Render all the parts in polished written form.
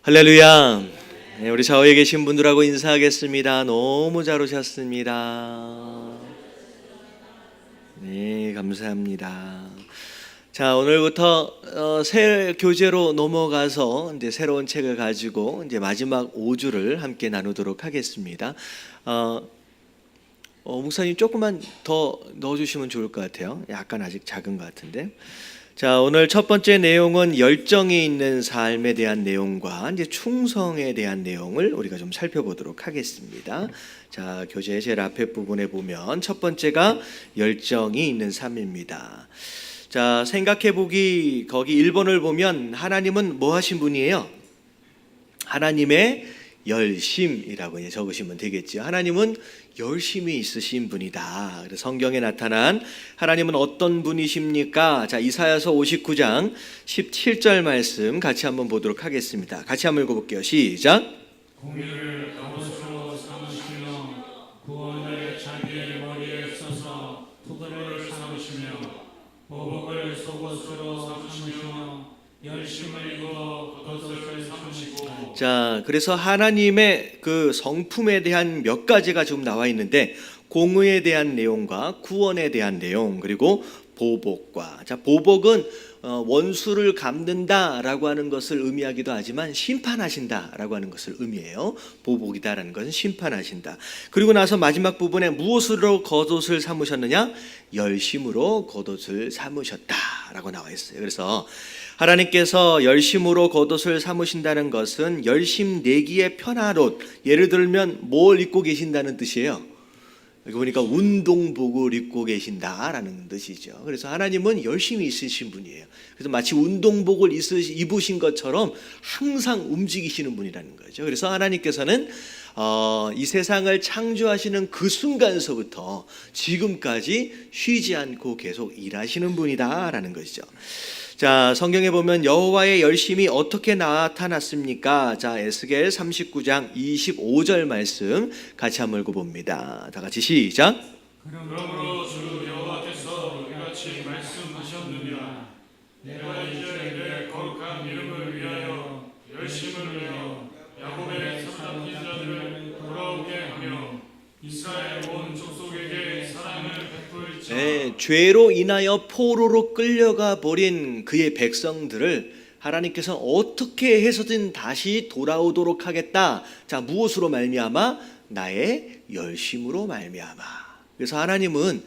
할렐루야. 네, 우리 좌우에 계신 분들하고 인사하겠습니다. 너무 잘 오셨습니다. 네, 감사합니다. 자, 오늘부터 새 교재로 넘어가서 이제 새로운 책을 가지고 이제 마지막 5주를 함께 나누도록 하겠습니다. 목사님 조금만 더 넣어주시면 좋을 것 같아요. 약간 아직 작은 것 같은데. 자, 오늘 첫 번째 내용은 열정이 있는 삶에 대한 내용과 이제 충성에 대한 내용을 우리가 좀 살펴보도록 하겠습니다. 자, 교재 제일 앞에 부분에 보면 첫 번째가 열정이 있는 삶입니다. 자, 생각해 보기 거기 1번을 보면 하나님은 뭐 하신 분이에요? 하나님의 열심이라고 적으시면 되겠죠. 하나님은 열심이 있으신 분이다. 그래서 성경에 나타난 하나님은 어떤 분이십니까? 자, 이사야서 59장 17절 말씀 같이 한번 보도록 하겠습니다. 같이 한번 읽어볼게요. 시작. 공의를 갑옷으로 삼으시며 구원을 자기의 머리에 써서 투구를 삼으시며 보복을 속옷으로 삼으시며 열심을 입어 겉옷을 삼으시고. 자, 그래서 하나님의 그 성품에 대한 몇 가지가 지금 나와 있는데 공의에 대한 내용과 구원에 대한 내용 그리고 보복과, 자, 보복은 원수를 갚는다라고 하는 것을 의미하기도 하지만 심판하신다라고 하는 것을 의미해요. 보복이다라는 것은 심판하신다. 그리고 나서 마지막 부분에 무엇으로 겉옷을 삼으셨느냐? 열심으로 겉옷을 삼으셨다라고 나와 있어요. 그래서 하나님께서 열심으로 겉옷을 삼으신다는 것은 열심 내기의 편한 옷, 예를 들면 뭘 입고 계신다는 뜻이에요. 여기 보니까 운동복을 입고 계신다라는 뜻이죠. 그래서 하나님은 열심히 있으신 분이에요. 그래서 마치 운동복을 입으신 것처럼 항상 움직이시는 분이라는 거죠. 그래서 하나님께서는 이 세상을 창조하시는 그 순간서부터 지금까지 쉬지 않고 계속 일하시는 분이다라는 것이죠. 자, 성경에 보면 여호와의 열심이 어떻게 나타났습니까? 자, 에스겔 39장 25절 말씀 같이 한번 읽어봅니다. 다 같이 시작. 그러므로 주 여호와께서 이같이 말씀하셨느니라. 내가 이스라엘의 거룩한 이름을 위하여 열심을 내어 야곱의 사랑하는 자들을 돌아오게 하며 이스라엘 온 족속에게 사랑을 베풀자. 네, 죄로 인하여 포로로 끌려가 버린 그의 백성들을 하나님께서 어떻게 해서든 다시 돌아오도록 하겠다. 자, 무엇으로 말미암아? 나의 열심으로 말미암아. 그래서 하나님은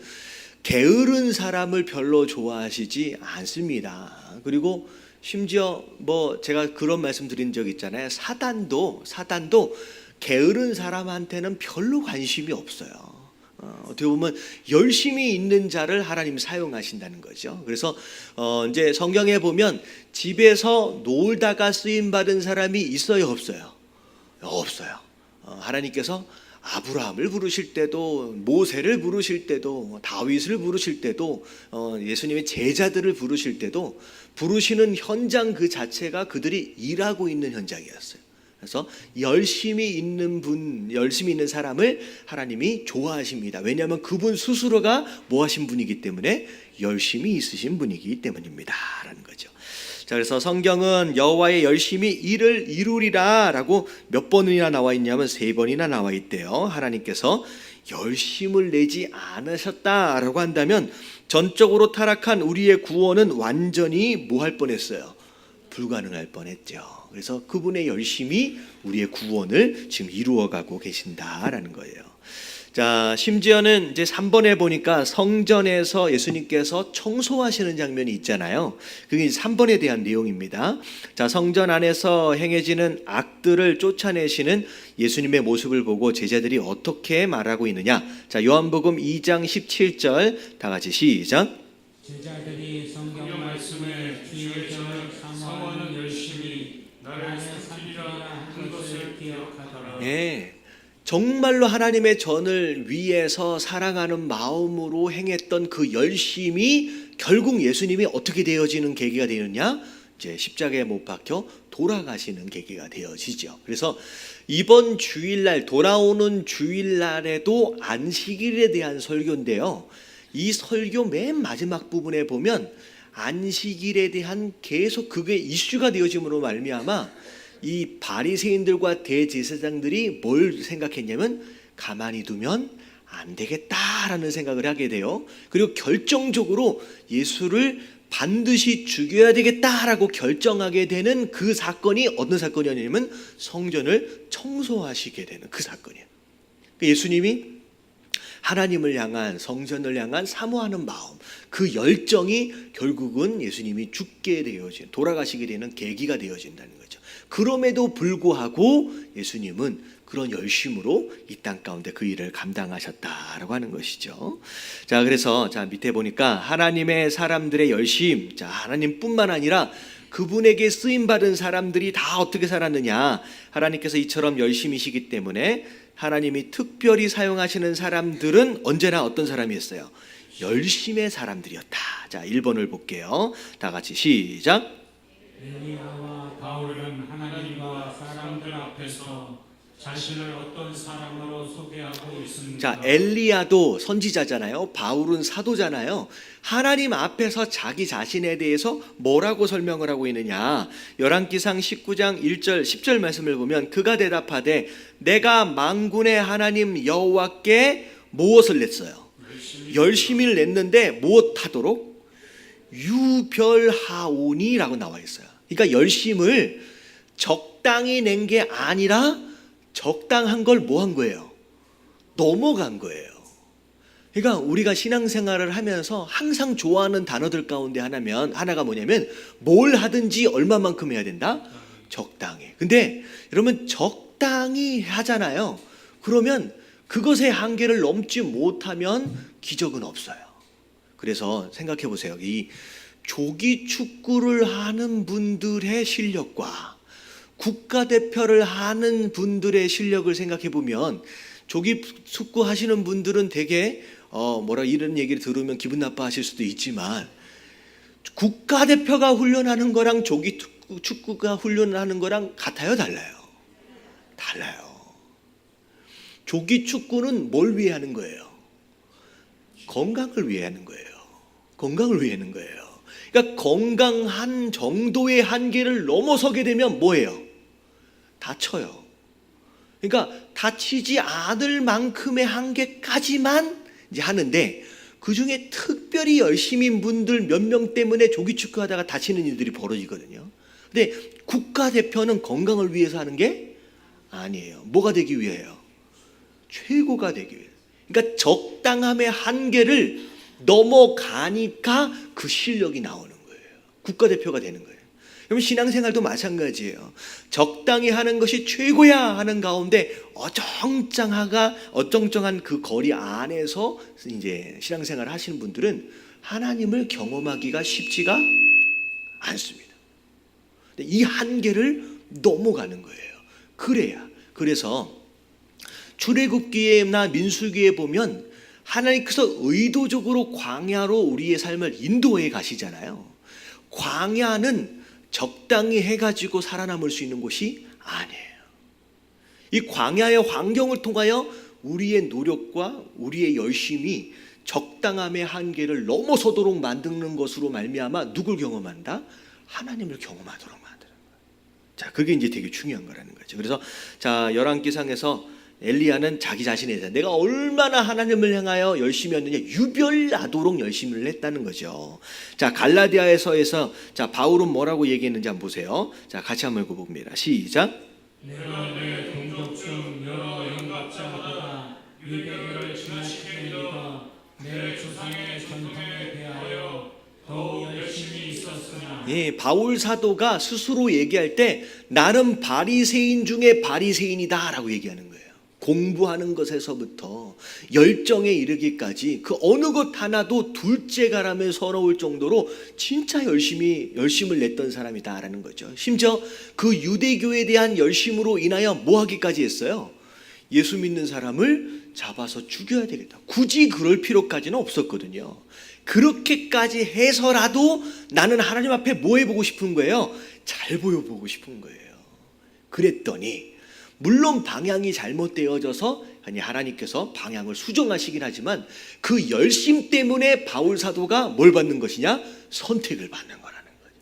게으른 사람을 별로 좋아하시지 않습니다. 그리고 심지어 제가 그런 말씀 드린 적 있잖아요. 사단도 게으른 사람한테는 별로 관심이 없어요. 어떻게 보면 열심히 있는 자를 하나님 사용하신다는 거죠. 그래서 이제 성경에 보면 집에서 놀다가 쓰임 받은 사람이 있어요, 없어요? 없어요. 하나님께서 아브라함을 부르실 때도, 모세를 부르실 때도, 다윗을 부르실 때도, 예수님의 제자들을 부르실 때도 부르시는 현장 그 자체가 그들이 일하고 있는 현장이었어요. 그래서 열심히 있는 사람을 하나님이 좋아하십니다. 왜냐하면 그분 스스로가 뭐 하신 분이기 때문에, 열심히 있으신 분이기 때문입니다 라는 거죠. 자, 그래서 성경은 여호와의 열심히 일을 이루리라 라고 몇 번이나 나와 있냐면 3번이나 나와 있대요. 하나님께서 열심을 내지 않으셨다라고 한다면 전적으로 타락한 우리의 구원은 완전히 뭐 할 뻔했어요? 불가능할 뻔했죠. 그래서 그분의 열심이 우리의 구원을 지금 이루어가고 계신다라는 거예요. 자, 심지어는 이제 3번에 보니까 성전에서 예수님께서 청소하시는 장면이 있잖아요. 그게 3번에 대한 내용입니다. 자, 성전 안에서 행해지는 악들을 쫓아내시는 예수님의 모습을 보고 제자들이 어떻게 말하고 있느냐. 자, 요한복음 2장 17절 다 같이 시작. 제자들이 성경 말씀에 주의 전을 사모하는 열심히 나를 살리라 한 것을 기억하더라. 네, 정말로 하나님의 전을 위해서 사랑하는 마음으로 행했던 그 열심이 결국 예수님이 어떻게 되어지는 계기가 되느냐? 이제 십자가에 못 박혀 돌아가시는 계기가 되어지죠. 그래서 이번 주일날, 돌아오는 주일날에도 안식일에 대한 설교인데요. 이 설교 맨 마지막 부분에 보면 안식일에 대한 계속 그게 이슈가 되어짐으로 말미암아 이 바리새인들과 대제사장들이 뭘 생각했냐면 가만히 두면 안 되겠다라는 생각을 하게 돼요. 그리고 결정적으로 예수를 반드시 죽여야 되겠다라고 결정하게 되는 그 사건이 어떤 사건이었냐면 성전을 청소하시게 되는 그 사건이에요. 예수님이 하나님을 향한, 성전을 향한 사모하는 마음, 그 열정이 결국은 예수님이 죽게 되어진, 돌아가시게 되는 계기가 되어진다는 거죠. 그럼에도 불구하고 예수님은 그런 열심으로 이 땅 가운데 그 일을 감당하셨다라고 하는 것이죠. 자, 그래서 자 밑에 보니까 하나님의 사람들의 열심, 자 하나님뿐만 아니라 그분에게 쓰임 받은 사람들이 다 어떻게 살았느냐? 하나님께서 이처럼 열심이시기 때문에 하나님이 특별히 사용하시는 사람들은 언제나 어떤 사람이었어요? 열심의 사람들이었다. 자, 1번을 볼게요. 다 같이 시작. 엘리야와 바울은 하나님과 사람들 앞에서 자신을 어떤 사람으로 소개하고 있습니다. 자, 엘리야도 선지자잖아요. 바울은 사도잖아요. 하나님 앞에서 자기 자신에 대해서 뭐라고 설명을 하고 있느냐? 열왕기상 19장 1절 10절 말씀을 보면 그가 대답하되 내가 만군의 하나님 여호와께 무엇을 냈어요? 열심히를 냈는데 무엇하도록? 유별하오니라고 나와 있어요. 그러니까 열심을 적당히 낸 게 아니라 적당한 걸 뭐 한 거예요? 넘어간 거예요. 그러니까 우리가 신앙생활을 하면서 항상 좋아하는 단어들 가운데 하나가 뭐냐면 뭘 하든지 얼마만큼 해야 된다? 적당히. 근데 여러분 적당히 하잖아요. 그러면 그것의 한계를 넘지 못하면 기적은 없어요. 그래서 생각해 보세요. 이 조기 축구를 하는 분들의 실력과 국가대표를 하는 분들의 실력을 생각해 보면 조기 축구 하시는 분들은 되게 이런 얘기를 들으면 기분 나빠하실 수도 있지만 국가대표가 훈련하는 거랑 조기 축구가 훈련하는 거랑 같아요, 달라요? 달라요. 조기 축구는 뭘 위해 하는 거예요? 건강을 위해 하는 거예요. 건강을 위해 하는 거예요. 그러니까 건강한 정도의 한계를 넘어서게 되면 뭐예요? 다쳐요. 그러니까 다치지 않을 만큼의 한계까지만 이제 하는데 그 중에 특별히 열심인 분들 몇 명 때문에 조기 축구 하다가 다치는 일들이 벌어지거든요. 근데 국가대표는 건강을 위해서 하는 게 아니에요. 뭐가 되기 위해요? 최고가 되기 위해. 그러니까 적당함의 한계를 넘어가니까 그 실력이 나오는 거예요. 국가대표가 되는 거예요. 그러면 신앙생활도 마찬가지예요. 적당히 하는 것이 최고야 하는 가운데 어정쩡한 그 거리 안에서 이제 신앙생활을 하시는 분들은 하나님을 경험하기가 쉽지가 않습니다. 이 한계를 넘어가는 거예요. 그래서 출애굽기나 민수기에 보면 하나님께서 의도적으로 광야로 우리의 삶을 인도해 가시잖아요. 광야는 적당히 해가지고 살아남을 수 있는 곳이 아니에요. 이 광야의 환경을 통하여 우리의 노력과 우리의 열심이 적당함의 한계를 넘어서도록 만드는 것으로 말미암아 누굴 경험한다? 하나님을 경험하도록 만드는 거예요. 자, 그게 이제 되게 중요한 거라는 거죠. 그래서 자, 열왕기상에서 엘리야는 자기 자신에 대해서 내가 얼마나 하나님을 향하여 열심히 했느냐 유별나도록 열심을 했다는 거죠. 자, 갈라디아에서에서 자 바울은 뭐라고 얘기했는지 한번 보세요. 자, 같이 한번 읽어봅니다. 시작. 내가 내 동족 중 여러 영갑자보다 유대교를 지나치게 믿어 내 조상의 전통에 대하여 더욱 열심히 있었으나 예, 바울 사도가 스스로 얘기할 때 나는 바리새인 중에 바리새인이다라고 얘기하는 거예요. 공부하는 것에서부터 열정에 이르기까지 그 어느 것 하나도 둘째가라며 서러울 정도로 진짜 열심을 냈던 사람이다라는 거죠. 심지어 그 유대교에 대한 열심으로 인하여 뭐 하기까지 했어요? 예수 믿는 사람을 잡아서 죽여야 되겠다. 굳이 그럴 필요까지는 없었거든요. 그렇게까지 해서라도 나는 하나님 앞에 뭐 해보고 싶은 거예요? 잘 보여보고 싶은 거예요. 그랬더니 물론 방향이 잘못되어져서 하나님께서 방향을 수정하시긴 하지만 그 열심 때문에 바울 사도가 뭘 받는 것이냐? 선택을 받는 거라는 거죠.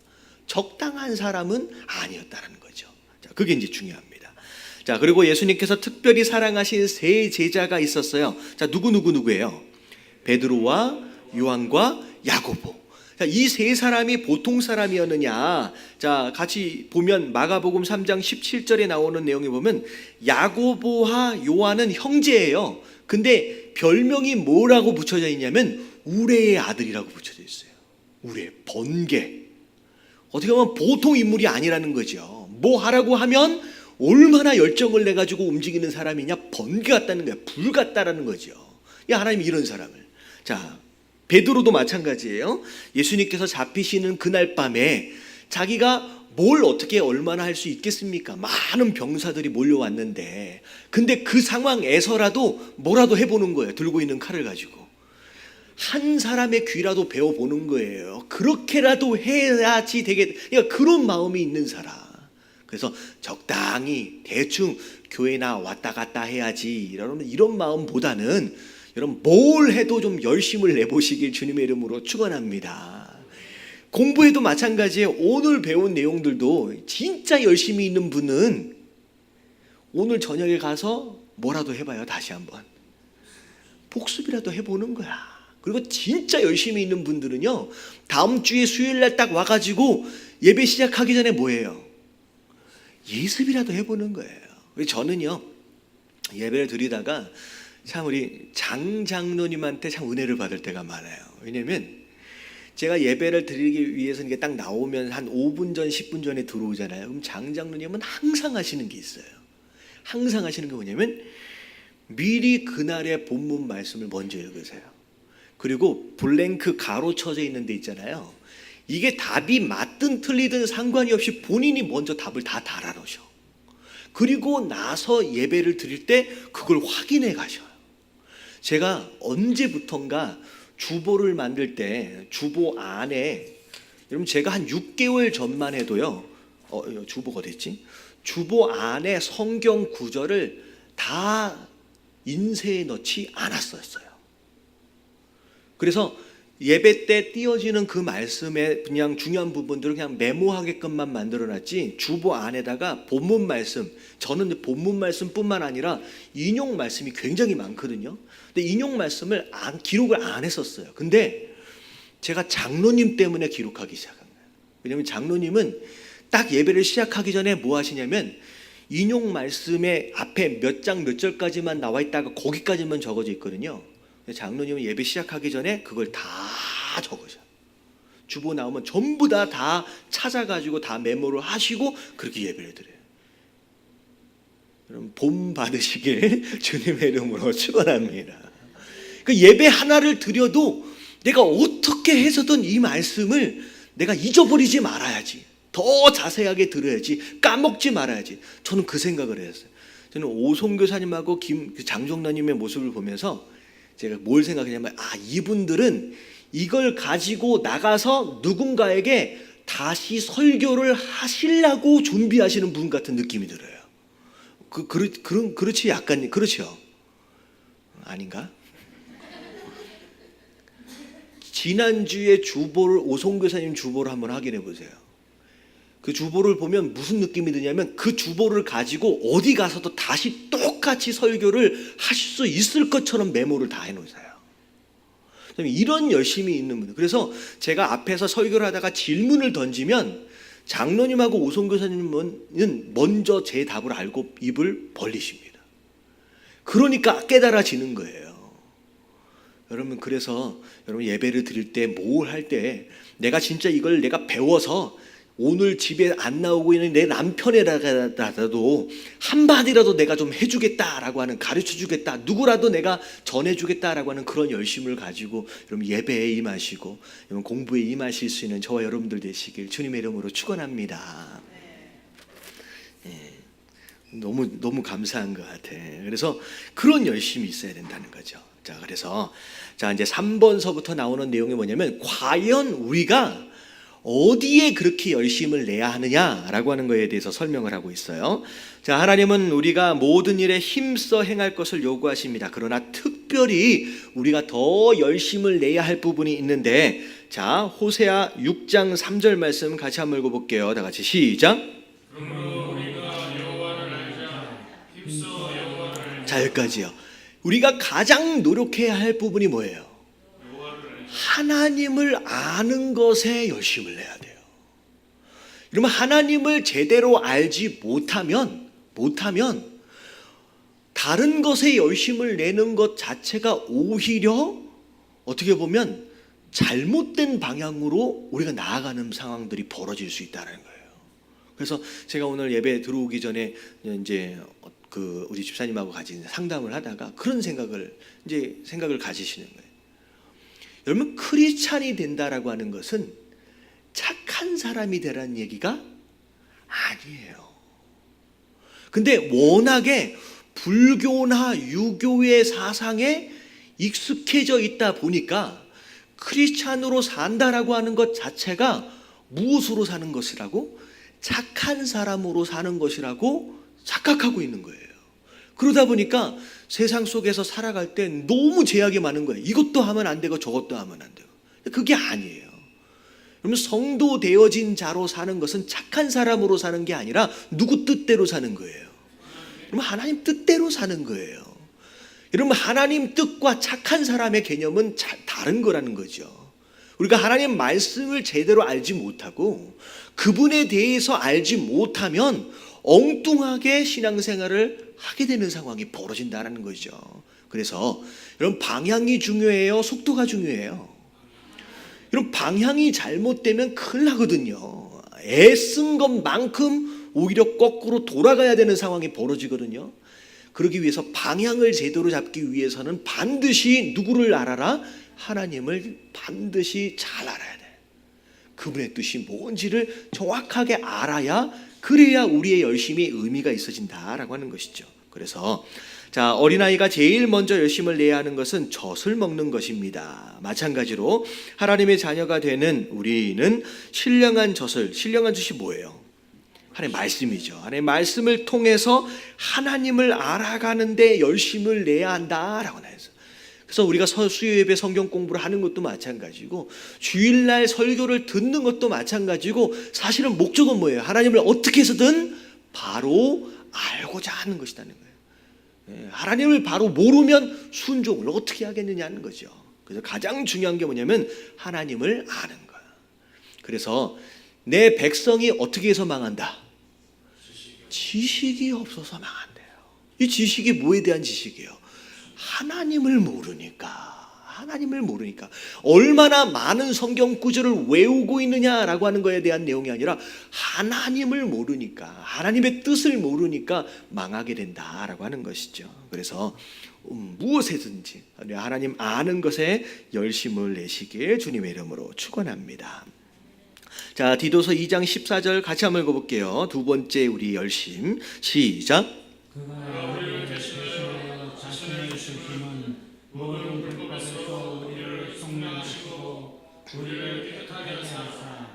적당한 사람은 아니었다는 거죠. 자, 그게 이제 중요합니다. 자, 그리고 예수님께서 특별히 사랑하신 세 제자가 있었어요. 자, 누구예요? 베드로와 요한과 야고보. 자, 이 세 사람이 보통 사람이었느냐? 자, 같이 보면 마가복음 3장 17절에 나오는 내용에 보면 야고보와 요한은 형제예요. 근데 별명이 뭐라고 붙여져 있냐면 우레의 아들이라고 붙여져 있어요. 우레, 번개. 어떻게 보면 보통 인물이 아니라는 거죠. 뭐 하라고 하면 얼마나 열정을 내가지고 움직이는 사람이냐? 번개 같다는 거야. 불 같다라는 거죠. 야, 하나님이 이런 사람을. 자, 베드로도 마찬가지예요. 예수님께서 잡히시는 그날 밤에 자기가 뭘 어떻게 얼마나 할 수 있겠습니까? 많은 병사들이 몰려왔는데, 근데 그 상황에서라도 뭐라도 해보는 거예요. 들고 있는 칼을 가지고 한 사람의 귀라도 베어보는 거예요. 그렇게라도 해야지 되겠다. 그러니까 그런 마음이 있는 사람. 그래서 적당히 대충 교회나 왔다 갔다 해야지 이런 마음보다는 여러분 뭘 해도 좀 열심을 내보시길 주님의 이름으로 축원합니다. 공부에도 마찬가지예요. 오늘 배운 내용들도 진짜 열심히 있는 분은 오늘 저녁에 가서 뭐라도 해봐요. 다시 한번 복습이라도 해보는 거야. 그리고 진짜 열심히 있는 분들은요, 다음 주에 수요일날 딱 와가지고 예배 시작하기 전에 뭐예요? 예습이라도 해보는 거예요. 저는요, 예배를 드리다가 참 우리 장 장로님한테 참 은혜를 받을 때가 많아요. 왜냐면 제가 예배를 드리기 위해서 이게 딱 나오면 한 5분 전, 10분 전에 들어오잖아요. 그럼 장 장로님은 항상 하시는 게 있어요. 항상 하시는 게 뭐냐면 미리 그날의 본문 말씀을 먼저 읽으세요. 그리고 블랭크 가로 쳐져 있는 데 있잖아요. 이게 답이 맞든 틀리든 상관이 없이 본인이 먼저 답을 다 달아놓으셔. 그리고 나서 예배를 드릴 때 그걸 확인해 가셔요. 제가 언제부턴가 주보를 만들 때 주보 안에, 여러분 제가 한 6개월 전만 해도요, 주보가 어딨지? 주보 안에 성경 구절을 다 인쇄해 넣지 않았었어요. 그래서 예배 때 띄어지는 그 말씀의 그냥 중요한 부분들을 그냥 메모하게끔만 만들어놨지, 주보 안에다가 본문 말씀, 저는 본문 말씀뿐만 아니라 인용 말씀이 굉장히 많거든요. 근데 인용 말씀을 기록을 안 했었어요. 근데 제가 장로님 때문에 기록하기 시작한 거예요. 왜냐하면 장로님은 딱 예배를 시작하기 전에 뭐 하시냐면 인용 말씀의 앞에 몇 장 몇 절까지만 나와 있다가 거기까지만 적어져 있거든요. 장로님은 예배 시작하기 전에 그걸 다 적으셔. 주보 나오면 전부 다 찾아가지고 다 메모를 하시고 그렇게 예배를 드려요. 여러분 본 받으시길 주님의 이름으로 축원합니다. 그 예배 하나를 드려도 내가 어떻게 해서든 이 말씀을 내가 잊어버리지 말아야지. 더 자세하게 들어야지. 까먹지 말아야지. 저는 그 생각을 했어요. 저는 오송 교사님하고 장종라님의 모습을 보면서 제가 뭘 생각했냐면, 이분들은 이걸 가지고 나가서 누군가에게 다시 설교를 하시려고 준비하시는 분 같은 느낌이 들어요. 그렇지, 약간, 그렇죠? 아닌가? 지난주에 주보를, 오송교사님 주보를 한번 확인해 보세요. 그 주보를 보면 무슨 느낌이 드냐면 그 주보를 가지고 어디 가서도 다시 똑같이 설교를 하실 수 있을 것처럼 메모를 다 해놓으세요. 이런 열심이 있는 분들. 그래서 제가 앞에서 설교를 하다가 질문을 던지면 장로님하고 오송교사님은 먼저 제 답을 알고 입을 벌리십니다. 그러니까 깨달아지는 거예요. 여러분, 그래서 여러분 예배를 드릴 때 뭘 할 때 내가 진짜 이걸 내가 배워서 오늘 집에 안 나오고 있는 내 남편이라도 한마디라도 내가 좀 해주겠다라고 하는, 가르쳐주겠다, 누구라도 내가 전해주겠다라고 하는 그런 열심을 가지고 여러분 예배에 임하시고 여러분 공부에 임하실 수 있는 저와 여러분들 되시길 주님의 이름으로 축원합니다. 너무 감사한 것 같아. 그래서 그런 열심이 있어야 된다는 거죠. 자, 그래서 이제 3번서부터 나오는 내용이 뭐냐면 과연 우리가 어디에 그렇게 열심을 내야 하느냐라고 하는 것에 대해서 설명을 하고 있어요. 자, 하나님은 우리가 모든 일에 힘써 행할 것을 요구하십니다. 그러나 특별히 우리가 더 열심을 내야 할 부분이 있는데, 자, 호세아 6장 3절 말씀 같이 한번 읽어볼게요. 다 같이 시작. 그러므로 우리가 근처 여호와를 자, 여기까지요. 우리가 가장 노력해야 할 부분이 뭐예요? 하나님을 아는 것에 열심을 내야 돼요. 그러면 하나님을 제대로 알지 못하면 다른 것에 열심을 내는 것 자체가 오히려 어떻게 보면 잘못된 방향으로 우리가 나아가는 상황들이 벌어질 수 있다는 거예요. 그래서 제가 오늘 예배 들어오기 전에 이제 우리 집사님하고 같이 상담을 하다가 그런 생각을 가지시는 거예요. 여러분, 크리스찬이 된다라고 하는 것은 착한 사람이 되라는 얘기가 아니에요. 근데 워낙에 불교나 유교의 사상에 익숙해져 있다 보니까 크리스찬으로 산다라고 하는 것 자체가 무엇으로 사는 것이라고? 착한 사람으로 사는 것이라고 착각하고 있는 거예요. 그러다 보니까 세상 속에서 살아갈 때 너무 제약이 많은 거예요. 이것도 하면 안 되고 저것도 하면 안 되고. 그게 아니에요. 그러면 성도 되어진 자로 사는 것은 착한 사람으로 사는 게 아니라 누구 뜻대로 사는 거예요. 그러면 하나님 뜻대로 사는 거예요. 여러분, 하나님 뜻과 착한 사람의 개념은 다른 거라는 거죠. 우리가 하나님 말씀을 제대로 알지 못하고 그분에 대해서 알지 못하면 엉뚱하게 신앙생활을 하게 되는 상황이 벌어진다는 거죠. 그래서 여러분, 방향이 중요해요? 속도가 중요해요? 여러분, 방향이 잘못되면 큰일 나거든요. 애쓴 것만큼 오히려 거꾸로 돌아가야 되는 상황이 벌어지거든요. 그러기 위해서 방향을 제대로 잡기 위해서는 반드시 누구를 알아라? 하나님을 반드시 잘 알아야 돼. 그분의 뜻이 뭔지를 정확하게 알아야, 그래야 우리의 열심이 의미가 있어진다라고 하는 것이죠. 그래서 자, 어린아이가 제일 먼저 열심을 내야 하는 것은 젖을 먹는 것입니다. 마찬가지로 하나님의 자녀가 되는 우리는 신령한 젖이 뭐예요? 하나님의 말씀이죠. 하나님의 말씀을 통해서 하나님을 알아가는 데 열심을 내야 한다라고 해서, 그래서 우리가 수요 예배 성경 공부를 하는 것도 마찬가지고 주일날 설교를 듣는 것도 마찬가지고 사실은 목적은 뭐예요? 하나님을 어떻게 해서든 바로 알고자 하는 것이라는 거예요. 하나님을 바로 모르면 순종을 어떻게 하겠느냐는 거죠. 그래서 가장 중요한 게 뭐냐면 하나님을 아는 거예요. 그래서 내 백성이 어떻게 해서 망한다? 지식이 없어서 망한대요. 이 지식이 뭐에 대한 지식이에요? 하나님을 모르니까. 얼마나 많은 성경 구절을 외우고 있느냐라고 하는 거에 대한 내용이 아니라 하나님을 모르니까, 하나님의 뜻을 모르니까 망하게 된다라고 하는 것이죠. 그래서 무엇에든지 하나님 아는 것에 열심을 내시길 주님의 이름으로 축원합니다. 자, 디도서 2장 14절 같이 한번 읽어볼게요. 두 번째 우리 열심, 시작. 그가 우리를 대신하여 자신의 주심은 모든 불법에서 우리를 속량하시고 우리를 깨끗하게 하사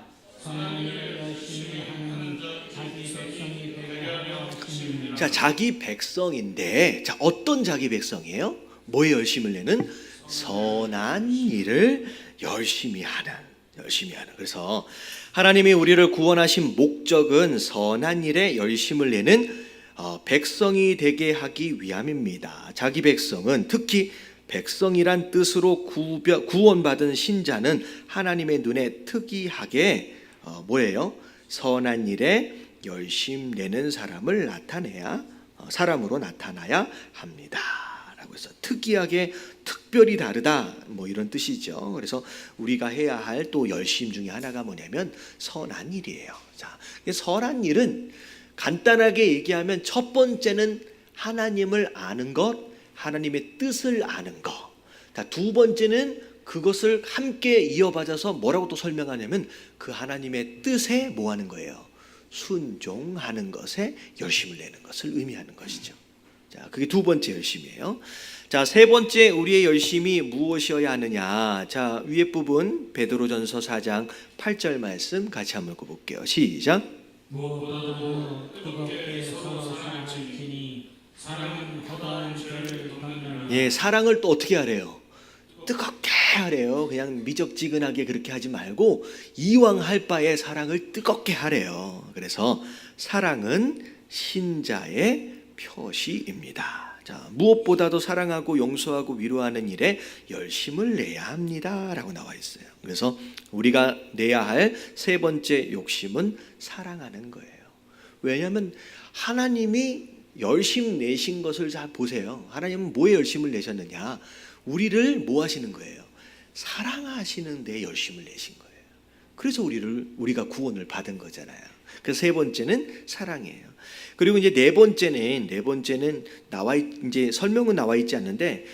선한 일을 열심히 하는 자기 백성이 되게 하려 하심이니라. 자, 자기 백성인데, 자, 어떤 자기 백성이에요? 뭐에 열심을 내는? 선한 일을 열심히 하는. 그래서 하나님이 우리를 구원하신 목적은 선한 일에 열심을 내는 백성이 되게 하기 위함입니다. 자기 백성은, 특히 백성이란 뜻으로 구원받은 신자는 하나님의 눈에 특이하게 뭐예요? 선한 일에 열심 내는 사람으로 나타나야 합니다. 라고 해서 특이하게, 특별히 다르다, 뭐 이런 뜻이죠. 그래서 우리가 해야 할 또 열심 중에 하나가 뭐냐면 선한 일이에요. 자, 선한 일은 간단하게 얘기하면 첫 번째는 하나님을 아는 것, 하나님의 뜻을 아는 것. 자, 두 번째는 그것을 함께 이어받아서 뭐라고 또 설명하냐면 그 하나님의 뜻에 뭐 하는 거예요? 순종하는 것에 열심을 내는 것을 의미하는 것이죠. 자, 그게 두 번째 열심이에요. 자, 세 번째 우리의 열심이 무엇이어야 하느냐? 자, 위에 부분 베드로전서 4장 8절 말씀 같이 한번 읽어볼게요. 시작. 무엇보다도 뜨겁게 서로 사랑을 지키니 사랑은 허다한 죄를 덮느니라. 예, 사랑을 또 어떻게 하래요? 뜨겁게 하래요. 그냥 미적지근하게 그렇게 하지 말고 이왕 할 바에 사랑을 뜨겁게 하래요. 그래서 사랑은 신자의 표시입니다. 자, 무엇보다도 사랑하고 용서하고 위로하는 일에 열심을 내야 합니다라고 나와 있어요. 그래서 우리가 내야 할 세 번째 욕심은 사랑하는 거예요. 왜냐하면 하나님이 열심 내신 것을 잘 보세요. 하나님은 뭐에 열심을 내셨느냐? 우리를 뭐 하시는 거예요? 사랑하시는 데 열심을 내신 거예요. 그래서 우리가 구원을 받은 거잖아요. 그래서 세 번째는 사랑이에요. 그리고 이제 네 번째는 이제 설명은 나와 있지 않는데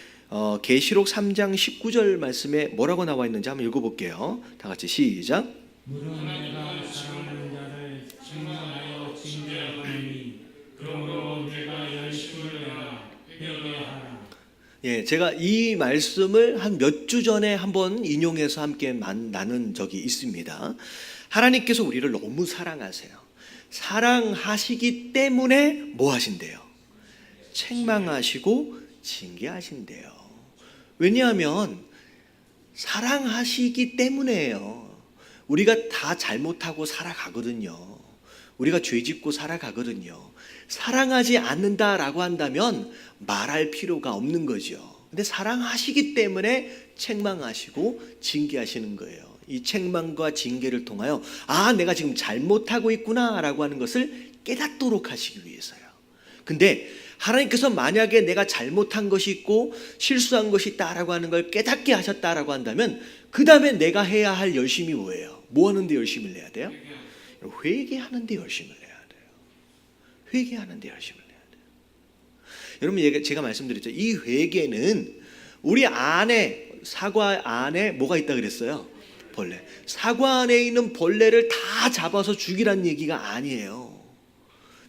계시록 3장 19절 말씀에 뭐라고 나와 있는지 한번 읽어볼게요. 다 같이 시작. 물론 내가 사랑하는 자를 책망하여 징계하노니 그러므로 내가 열심을 내라 회개하라. 예, 제가 이 말씀을 한 몇 주 전에 한번 인용해서 함께 나눈 적이 있습니다. 하나님께서 우리를 너무 사랑하세요. 사랑하시기 때문에 뭐 하신대요? 책망하시고 징계하신대요. 왜냐하면 사랑하시기 때문에요. 우리가 다 잘못하고 살아가거든요. 우리가 죄짓고 살아가거든요. 사랑하지 않는다라고 한다면 말할 필요가 없는 거죠. 근데 사랑하시기 때문에 책망하시고 징계하시는 거예요. 이 책망과 징계를 통하여 내가 지금 잘못하고 있구나라고 하는 것을 깨닫도록 하시기 위해서요. 근데 하나님께서 만약에 내가 잘못한 것이 있고 실수한 것이 있다라고 하는 걸 깨닫게 하셨다라고 한다면 그 다음에 내가 해야 할 열심이 뭐예요? 뭐 하는데 열심을 내야 돼요? 회개하는데 열심을 내야 돼요. 회개하는데 열심을 내야 돼요. 여러분, 제가 말씀드렸죠. 이 회개는 우리 안에, 사과 안에 뭐가 있다 그랬어요? 벌레. 사과 안에 있는 벌레를 다 잡아서 죽이란 얘기가 아니에요.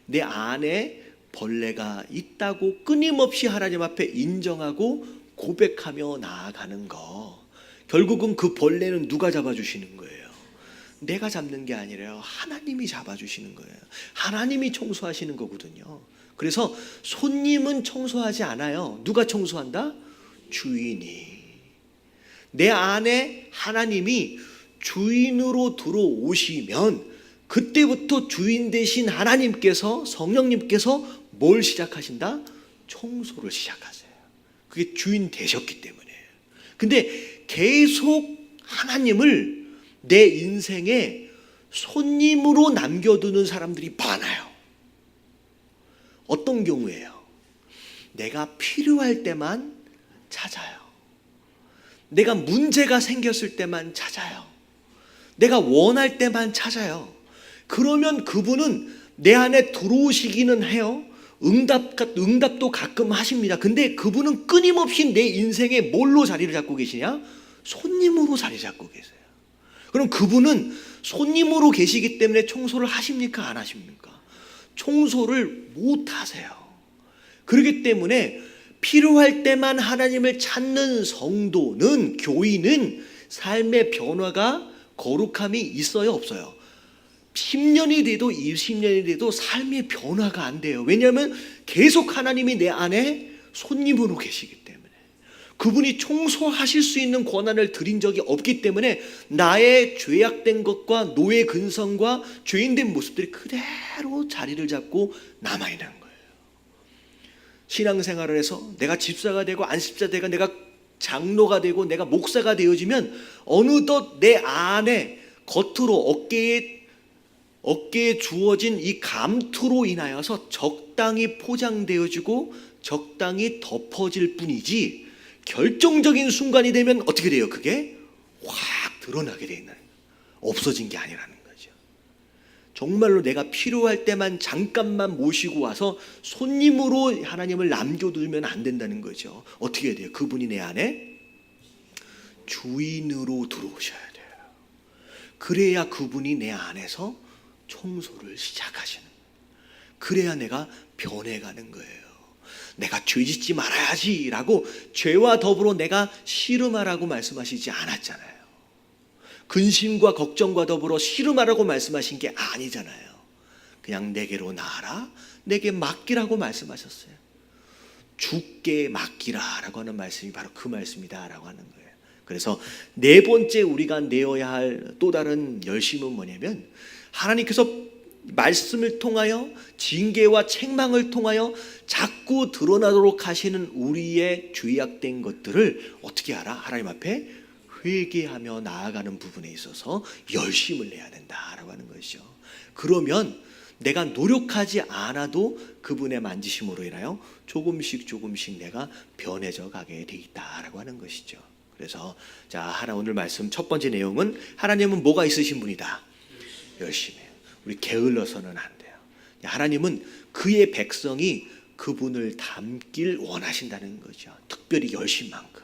내 안에 벌레가 있다고 끊임없이 하나님 앞에 인정하고 고백하며 나아가는 거. 결국은 그 벌레는 누가 잡아주시는 거예요? 내가 잡는 게 아니라요. 하나님이 잡아주시는 거예요. 하나님이 청소하시는 거거든요. 그래서 손님은 청소하지 않아요. 누가 청소한다? 주인이. 내 안에 하나님이 주인으로 들어오시면 그때부터 주인 되신 하나님께서, 성령님께서 뭘 시작하신다? 청소를 시작하세요. 그게 주인 되셨기 때문에. 근데 계속 하나님을 내 인생에 손님으로 남겨두는 사람들이 많아요. 어떤 경우에요? 내가 필요할 때만 찾아요. 내가 문제가 생겼을 때만 찾아요. 내가 원할 때만 찾아요. 그러면 그분은 내 안에 들어오시기는 해요. 응답도 가끔 하십니다. 근데 그분은 끊임없이 내 인생에 뭘로 자리를 잡고 계시냐? 손님으로 자리 잡고 계세요. 그럼 그분은 손님으로 계시기 때문에 청소를 하십니까? 안 하십니까? 청소를 못 하세요. 그렇기 때문에 필요할 때만 하나님을 찾는 성도는, 교인은 삶의 변화가, 거룩함이 있어요, 없어요? 10년이 돼도 20년이 돼도 삶의 변화가 안 돼요. 왜냐하면 계속 하나님이 내 안에 손님으로 계시기 때문에. 그분이 청소하실 수 있는 권한을 드린 적이 없기 때문에 나의 죄악된 것과 노예 근성과 죄인된 모습들이 그대로 자리를 잡고 남아있는 거예요. 신앙생활을 해서 내가 집사가 되고 안집사가 되고 내가 장로가 되고 내가 목사가 되어지면 어느덧 내 안에 겉으로 어깨에 주어진 이 감투로 인하여서 적당히 포장되어지고 적당히 덮어질 뿐이지, 결정적인 순간이 되면 어떻게 돼요? 그게 확 드러나게 돼 있는 거예요. 없어진 게 아니라는 거죠. 정말로 내가 필요할 때만 잠깐만 모시고 와서 손님으로 하나님을 남겨두면 안 된다는 거죠. 어떻게 해야 돼요? 그분이 내 안에 주인으로 들어오셔야 돼요. 그래야 그분이 내 안에서 청소를 시작하시는 거예요. 그래야 내가 변해가는 거예요. 내가 죄짓지 말아야지 라고 죄와 더불어 내가 씨름하라고 말씀하시지 않았잖아요. 근심과 걱정과 더불어 씨름하라고 말씀하신 게 아니잖아요. 그냥 내게로 나아라, 내게 맡기라고 말씀하셨어요. 주께 맡기라라고 하는 말씀이 바로 그 말씀이다라고 하는 거예요. 그래서 네 번째 우리가 내어야 할 또 다른 열심은 뭐냐면, 하나님께서 말씀을 통하여 징계와 책망을 통하여 자꾸 드러나도록 하시는 우리의 죄악된 것들을 어떻게 하라? 하나님 앞에 회개하며 나아가는 부분에 있어서 열심을 내야 된다라고 하는 것이죠. 그러면 내가 노력하지 않아도 그분의 만지심으로 인하여 조금씩 내가 변해져 가게 돼 있다라고 하는 것이죠. 그래서 오늘 말씀 첫 번째 내용은 하나님은 뭐가 있으신 분이다? 열심해요. 우리 게을러서는 안 돼요. 하나님은 그의 백성이 그분을 닮길 원하신다는 거죠. 특별히 열심만큼.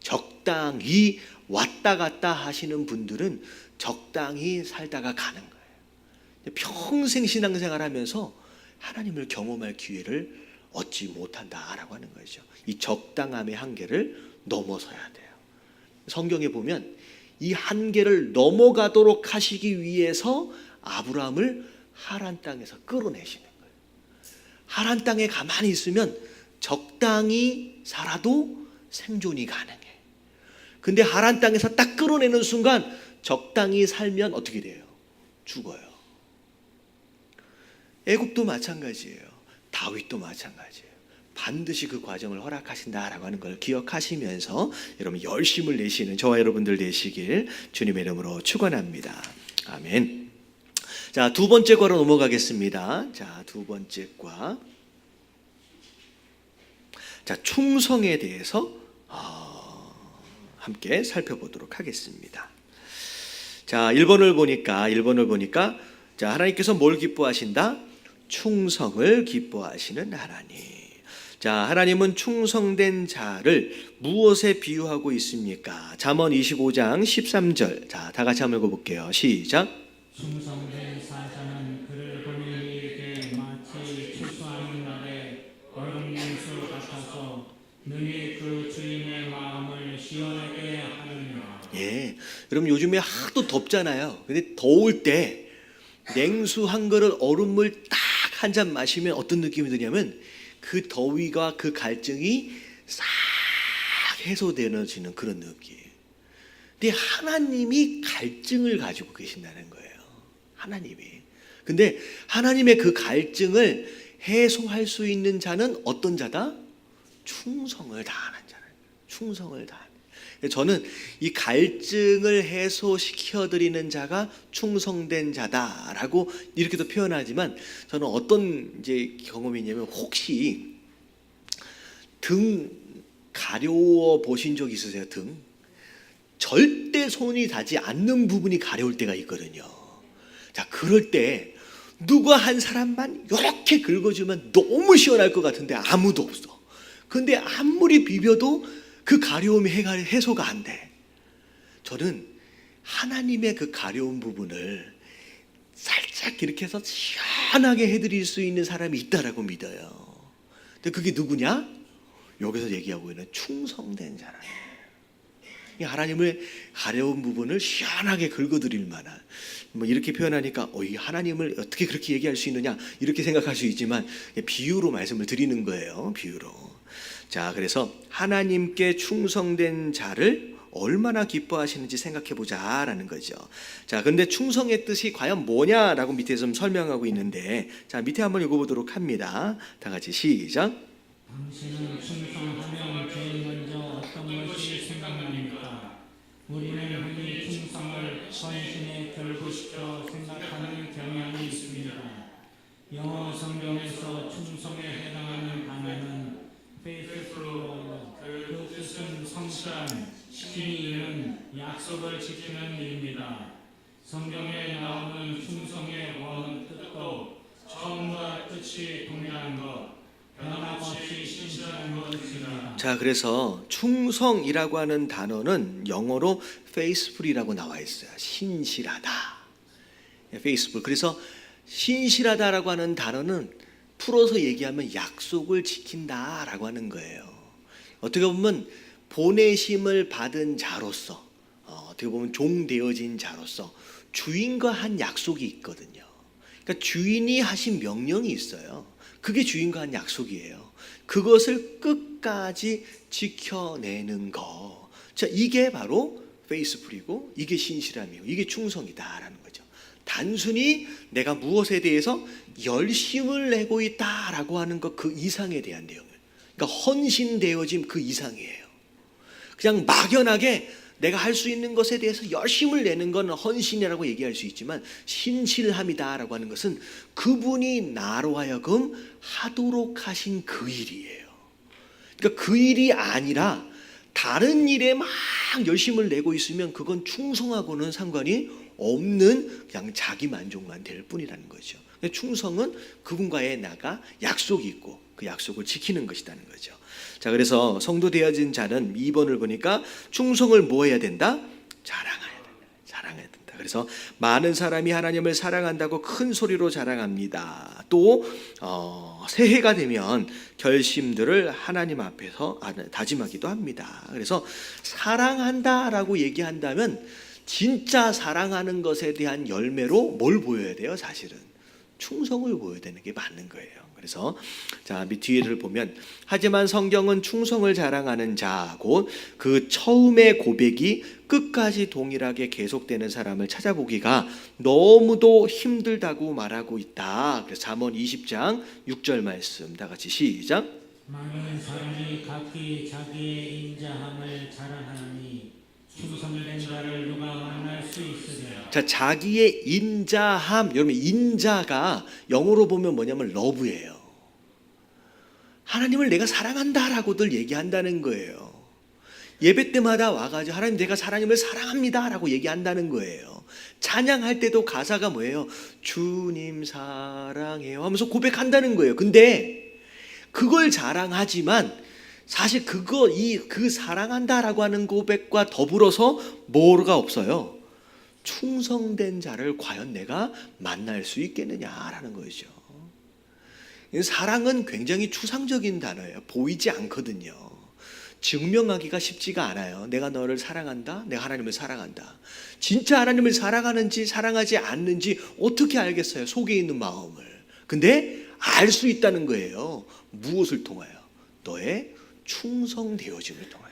적당히 왔다 갔다 하시는 분들은 적당히 살다가 가는 거예요. 평생 신앙생활 하면서 하나님을 경험할 기회를 얻지 못한다라고 하는 거죠. 이 적당함의 한계를 넘어서야 돼요. 성경에 보면 이 한계를 넘어가도록 하시기 위해서 아브라함을 하란 땅에서 끌어내시는 거예요. 하란 땅에 가만히 있으면 적당히 살아도 생존이 가능해. 근데 하란 땅에서 딱 끌어내는 순간 적당히 살면 어떻게 돼요? 죽어요. 애굽도 마찬가지예요. 다윗도 마찬가지예요. 반드시 그 과정을 허락하신다라고 하는 걸 기억하시면서 여러분 열심을 내시는 저와 여러분들 되시길 주님의 이름으로 축원합니다. 아멘. 자, 두 번째 과로 넘어가겠습니다. 자, 두 번째 과. 자, 충성에 대해서 함께 살펴보도록 하겠습니다. 자, 1번을 보니까 자, 하나님께서 뭘 기뻐하신다? 충성을 기뻐하시는 하나님. 자, 하나님은 충성된 자를 무엇에 비유하고 있습니까? 잠언 25장 13절. 자, 다 같이 한번 읽어볼게요. 시작. 충성된 사자는 그를 보는 이에게 마치 추수하는 날에 얼음 냉수 같아서 능히 그 주인의 마음을 시원하게 하느니라. 예, 여러분 요즘에 하도 덥잖아요. 근데 더울 때 냉수 한 그릇 얼음물 딱 한 잔 마시면 어떤 느낌이 드냐면 그 더위가 그 갈증이 싹 해소되어지는 그런 느낌. 근데 하나님이 갈증을 가지고 계신다는 거예요. 하나님이. 근데 하나님의 그 갈증을 해소할 수 있는 자는 어떤 자다? 충성을 다하는 자는. 충성을 다하는. 저는 이 갈증을 해소시켜 드리는 자가 충성된 자다라고 이렇게도 표현하지만 저는 어떤 이제 경험이 있냐면 혹시 등 가려워 보신 적 있으세요? 등 절대 손이 닿지 않는 부분이 가려울 때가 있거든요. 자, 그럴 때 누가 한 사람만 이렇게 긁어주면 너무 시원할 것 같은데 아무도 없어. 근데 아무리 비벼도 그 가려움이 해소가 안 돼. 저는 하나님의 그 가려운 부분을 살짝 이렇게 해서 시원하게 해드릴 수 있는 사람이 있다라고 믿어요. 근데 그게 누구냐? 여기서 얘기하고 있는 충성된 사람. 하나님을 가려운 부분을 시원하게 긁어드릴 만한, 뭐 이렇게 표현하니까 이 하나님을 어떻게 그렇게 얘기할 수 있느냐 이렇게 생각할 수 있지만 비유로 말씀을 드리는 거예요. 비유로. 자, 그래서 하나님께 충성된 자를 얼마나 기뻐하시는지 생각해 보자라는 거죠. 자, 근데 충성의 뜻이 과연 뭐냐라고 밑에 좀 설명하고 있는데, 자, 밑에 한번 읽어보도록 합니다. 다 같이 시작. 당신은 충성하면 제일 먼저 어떤 것이 생각납니까? 우리는 흔히 충성을 헌신의 결부시켜 생각하는 경향이 있습니다. 영어 성경에서 충성에 해당하는 단어는 faithful, 그 뜻은 성실한, 신이 있는 약속을 지키는 일입니다. 성경에 나오는 충성의 원 뜻도 처음과 끝이 동일한 것, 변함없이 신실한 것입니다. 자, 그래서 충성이라고 하는 단어는 영어로 faithful이라고 나와 있어요. 신실하다. faithful. 그래서 신실하다라고 하는 단어는 풀어서 얘기하면 약속을 지킨다라고 하는 거예요. 어떻게 보면 보내심을 받은 자로서, 어떻게 보면 종되어진 자로서 주인과 한 약속이 있거든요. 그러니까 주인이 하신 명령이 있어요. 그게 주인과 한 약속이에요. 그것을 끝까지 지켜내는 거. 자, 이게 바로 페이스풀이고 이게 신실함이고 이게 충성이다라는 거죠. 단순히 내가 무엇에 대해서 열심을 내고 있다라고 하는 것 그 이상에 대한 내용을, 그러니까 헌신되어짐 그 이상이에요. 그냥 막연하게 내가 할 수 있는 것에 대해서 열심을 내는 건 헌신이라고 얘기할 수 있지만, 신실함이다라고 하는 것은 그분이 나로 하여금 하도록 하신 그 일이에요. 그러니까 그 일이 아니라 다른 일에 막 열심을 내고 있으면 그건 충성하고는 상관이 없는 그냥 자기 만족만 될 뿐이라는 거죠. 충성은 그분과의 나가 약속이 있고 그 약속을 지키는 것이라는 거죠. 자, 그래서 성도 되어진 자는 2번을 보니까 충성을 뭐 해야 된다? 자랑해야 된다. 자랑해야 된다. 그래서 많은 사람이 하나님을 사랑한다고 큰 소리로 자랑합니다. 또 새해가 되면 결심들을 하나님 앞에서 다짐하기도 합니다. 그래서 사랑한다라고 얘기한다면 진짜 사랑하는 것에 대한 열매로 뭘 보여야 돼요? 사실은 충성을 보여야 되는 게 맞는 거예요. 그래서 자, 밑 뒤를 보면 하지만 성경은 충성을 자랑하는 자, 곧 그 처음의 고백이 끝까지 동일하게 계속되는 사람을 찾아보기가 너무도 힘들다고 말하고 있다. 그래서 잠언 20장 6절 말씀 다 같이 시작. 많은 사람이 각기 자기의 인자함을 자랑하니 충성된 자를 누가 만날 수 있으랴. 자, 자기의 인자함, 여러분 인자가 영어로 보면 뭐냐면 러브예요. 하나님을 내가 사랑한다라고들 얘기한다는 거예요. 예배 때마다 와가지고 하나님 내가 하나님을 사랑합니다라고 얘기한다는 거예요. 찬양할 때도 가사가 뭐예요? 주님 사랑해요 하면서 고백한다는 거예요. 근데 그걸 자랑하지만 사실 그 사랑한다라고 하는 고백과 더불어서 뭐가 없어요? 충성된 자를 과연 내가 만날 수 있겠느냐라는 거죠. 사랑은 굉장히 추상적인 단어예요. 보이지 않거든요. 증명하기가 쉽지가 않아요. 내가 너를 사랑한다, 내가 하나님을 사랑한다. 진짜 하나님을 사랑하는지 사랑하지 않는지 어떻게 알겠어요? 속에 있는 마음을. 근데 알 수 있다는 거예요. 무엇을 통하여? 너의 충성되어짐을 통하여.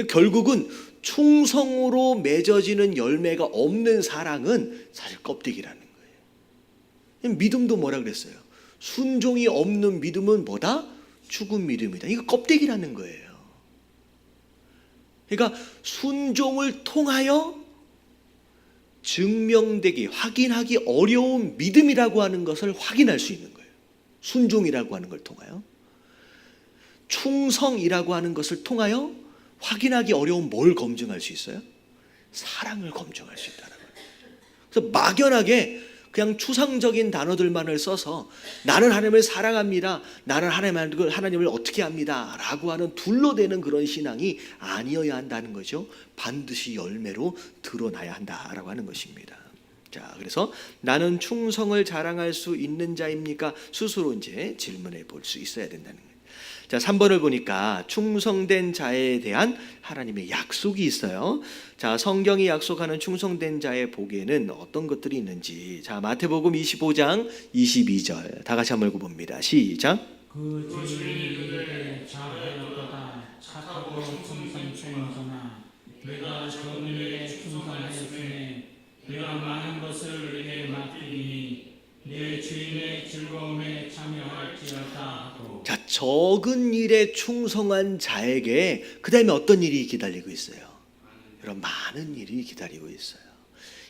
결국은 충성으로 맺어지는 열매가 없는 사랑은 사실 껍데기라는 거예요. 믿음도 뭐라 그랬어요? 순종이 없는 믿음은 뭐다? 죽은 믿음이다. 이거 껍데기라는 거예요. 그러니까 순종을 통하여 증명되기, 확인하기 어려운 믿음이라고 하는 것을 확인할 수 있는 거예요. 순종이라고 하는 걸 통하여. 충성이라고 하는 것을 통하여 확인하기 어려운 뭘 검증할 수 있어요? 사랑을 검증할 수 있다는 거예요. 그래서 막연하게 그냥 추상적인 단어들만을 써서 나는 하나님을 사랑합니다, 나는 하나님을 어떻게 합니다 라고 하는 둘러대는 그런 신앙이 아니어야 한다는 거죠. 반드시 열매로 드러나야 한다라고 하는 것입니다. 자, 그래서 나는 충성을 자랑할 수 있는 자입니까? 스스로 이제 질문해 볼 수 있어야 된다는 거예요. 자, 3번을 보니까 충성된 자에 대한 하나님의 약속이 있어요. 자, 성경이 약속하는 충성된 자의 복에는 어떤 것들이 있는지. 자, 마태복음 25장 22절 다 같이 한번 읽어봅니다. 시작. 그 주인이 이르되 잘하였도다 착하고 충성된 자나 내가 적은 일에 충성하였으니 내가 많은 것을 내게 맡기니 내 주인의 즐거움에 참여할지어다 하고. 자, 적은 일에 충성한 자에게 그 다음에 어떤 일이 기다리고 있어요? 여러분, 많은 일이 기다리고 있어요.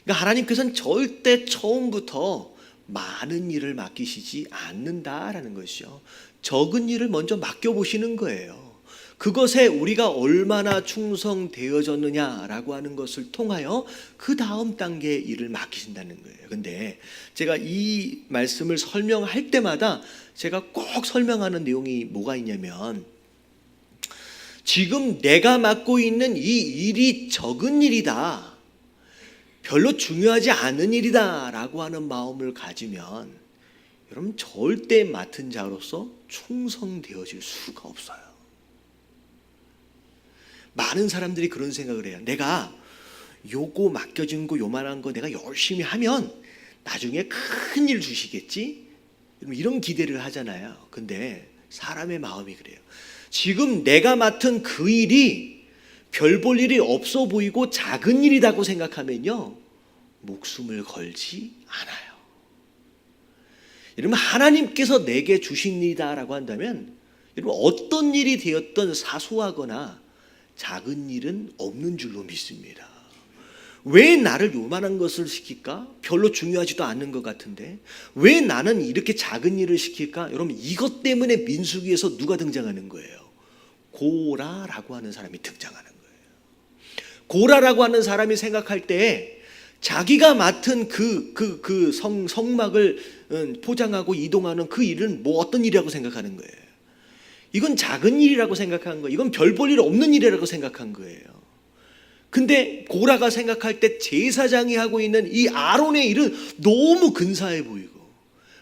그러니까 하나님께서는 절대 처음부터 많은 일을 맡기시지 않는다라는 것이죠. 적은 일을 먼저 맡겨보시는 거예요. 그것에 우리가 얼마나 충성되어졌느냐라고 하는 것을 통하여 그 다음 단계의 일을 맡기신다는 거예요. 근데 제가 이 말씀을 설명할 때마다 제가 꼭 설명하는 내용이 뭐가 있냐면, 지금 내가 맡고 있는 이 일이 적은 일이다, 별로 중요하지 않은 일이다 라고 하는 마음을 가지면 여러분 절대 맡은 자로서 충성되어질 수가 없어요. 많은 사람들이 그런 생각을 해요. 내가 요거 맡겨진 거 요만한 거 내가 열심히 하면 나중에 큰 일 주시겠지? 이런 기대를 하잖아요. 근데 사람의 마음이 그래요. 지금 내가 맡은 그 일이 별 볼 일이 없어 보이고 작은 일이라고 생각하면요, 목숨을 걸지 않아요. 여러분, 하나님께서 내게 주신 일이다라고 한다면 여러분, 어떤 일이 되었던 사소하거나 작은 일은 없는 줄로 믿습니다. 왜 나를 요만한 것을 시킬까? 별로 중요하지도 않는 것 같은데 왜 나는 이렇게 작은 일을 시킬까? 여러분, 이것 때문에 민수기에서 누가 등장하는 거예요? 고라라고 하는 사람이 등장하는 거예요. 고라라고 하는 사람이 생각할 때 자기가 맡은 그 성막을 포장하고 이동하는 그 일은 뭐 어떤 일이라고 생각하는 거예요? 이건 작은 일이라고 생각한 거예요. 이건 별 볼 일 없는 일이라고 생각한 거예요. 근데 고라가 생각할 때 제사장이 하고 있는 이 아론의 일은 너무 근사해 보이고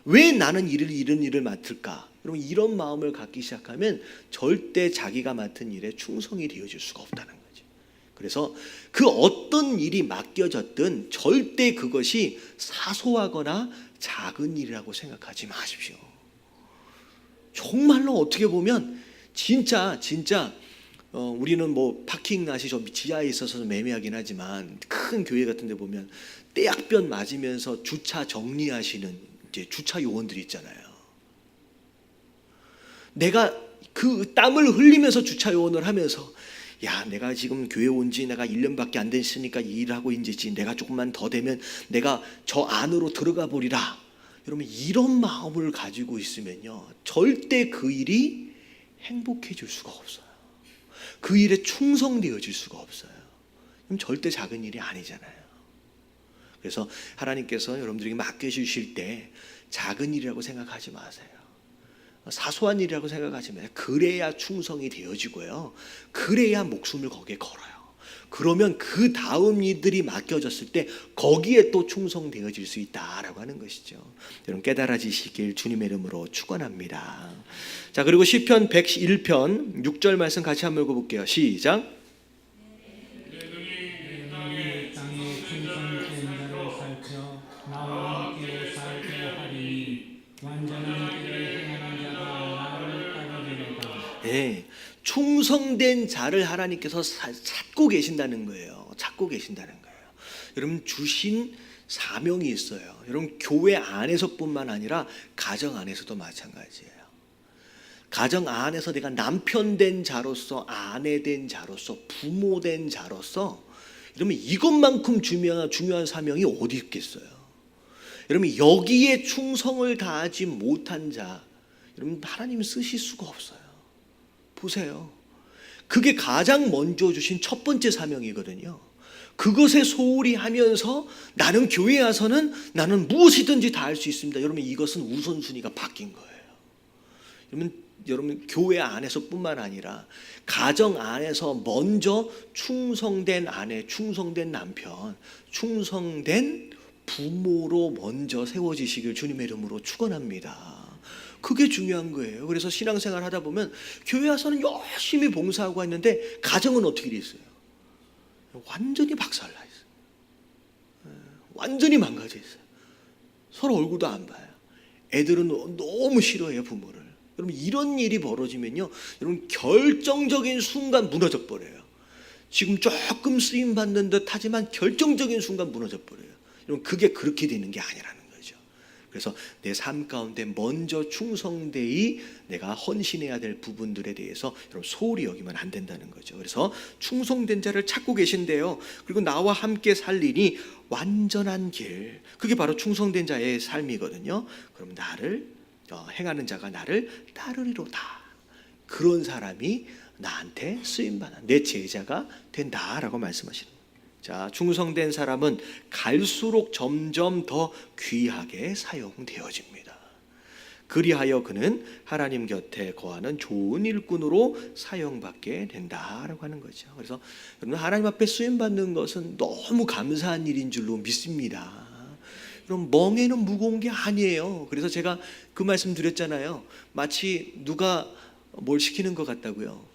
왜 나는 이런 일을 맡을까? 여러분, 이런 마음을 갖기 시작하면 절대 자기가 맡은 일에 충성이 되어질 수가 없다는 거죠. 그래서 그 어떤 일이 맡겨졌든 절대 그것이 사소하거나 작은 일이라고 생각하지 마십시오. 정말로 어떻게 보면 진짜 우리는 뭐 파킹낫이 좀 지하에 있어서 매매하긴 하지만 큰 교회 같은 데 보면 떼약변 맞으면서 주차 정리하시는 이제 주차 요원들이 있잖아요. 내가 그 땀을 흘리면서 주차 요원을 하면서 야, 내가 지금 교회 온 지 내가 1년밖에 안 됐으니까 일하고 이제지 내가 조금만 더 되면 내가 저 안으로 들어가 보리라. 여러분, 이런 마음을 가지고 있으면요 절대 그 일이 행복해질 수가 없어요. 그 일에 충성되어질 수가 없어요. 그럼 절대 작은 일이 아니잖아요. 그래서 하나님께서 여러분들에게 맡겨주실 때 작은 일이라고 생각하지 마세요. 사소한 일이라고 생각하지 마세요. 그래야 충성이 되어지고요. 그래야 목숨을 거기에 걸어요. 그러면 그 다음 일들이 맡겨졌을 때 거기에 또 충성되어질 수 있다라고 하는 것이죠. 여러분, 깨달아지시길 주님의 이름으로 축원합니다. 자, 그리고 시편 101편 6절 말씀 같이 한번 읽어볼게요. 시작. 땅에 충성된 자를 살펴 나와 함께 살게 하리니 완전한 길을 행하는 자가 나를 따르리로다. 네, 충성된 자를 하나님께서 찾고 계신다는 거예요. 찾고 계신다는 거예요. 여러분, 주신 사명이 있어요. 여러분, 교회 안에서뿐만 아니라 가정 안에서도 마찬가지예요. 가정 안에서 내가 남편 된 자로서, 아내 된 자로서, 부모 된 자로서 여러분, 이것만큼 중요한 사명이 어디 있겠어요? 여러분, 여기에 충성을 다하지 못한 자, 여러분, 하나님 쓰실 수가 없어요. 보세요. 그게 가장 먼저 주신 첫 번째 사명이거든요. 그것에 소홀히 하면서 나는 교회에 와서는 나는 무엇이든지 다 할 수 있습니다. 여러분, 이것은 우선순위가 바뀐 거예요. 여러분 교회 안에서뿐만 아니라 가정 안에서 먼저 충성된 아내, 충성된 남편, 충성된 부모로 먼저 세워지시길 주님의 이름으로 축원합니다. 그게 중요한 거예요. 그래서 신앙생활 하다 보면 교회 와서는 열심히 봉사하고 있는데 가정은 어떻게 돼 있어요? 완전히 박살나 있어요. 완전히 망가져 있어요. 서로 얼굴도 안 봐요. 애들은 너무 싫어해요, 부모를. 여러분, 이런 일이 벌어지면요, 여러분 결정적인 순간 무너져 버려요. 지금 조금 쓰임 받는 듯 하지만 결정적인 순간 무너져 버려요. 여러분, 그게 그렇게 되는 게 아니라는 거죠. 그래서 내 삶 가운데 먼저 충성되이 내가 헌신해야 될 부분들에 대해서 여러분 소홀히 여기면 안 된다는 거죠. 그래서 충성된 자를 찾고 계신데요. 그리고 나와 함께 살리니 완전한 길, 그게 바로 충성된 자의 삶이거든요. 그럼 나를 행하는 자가 나를 따르리로다. 그런 사람이 나한테 쓰임받아 내 제자가 된다라고 말씀하시는 거예요. 자, 충성된 사람은 갈수록 점점 더 귀하게 사용되어집니다. 그리하여 그는 하나님 곁에 거하는 좋은 일꾼으로 사용받게 된다라고 하는 거죠. 그래서 여러분, 하나님 앞에 쓰임받는 것은 너무 감사한 일인 줄로 믿습니다. 그럼 멍에는 무거운 게 아니에요. 그래서 제가 그 말씀 드렸잖아요. 마치 누가 뭘 시키는 것 같다고요.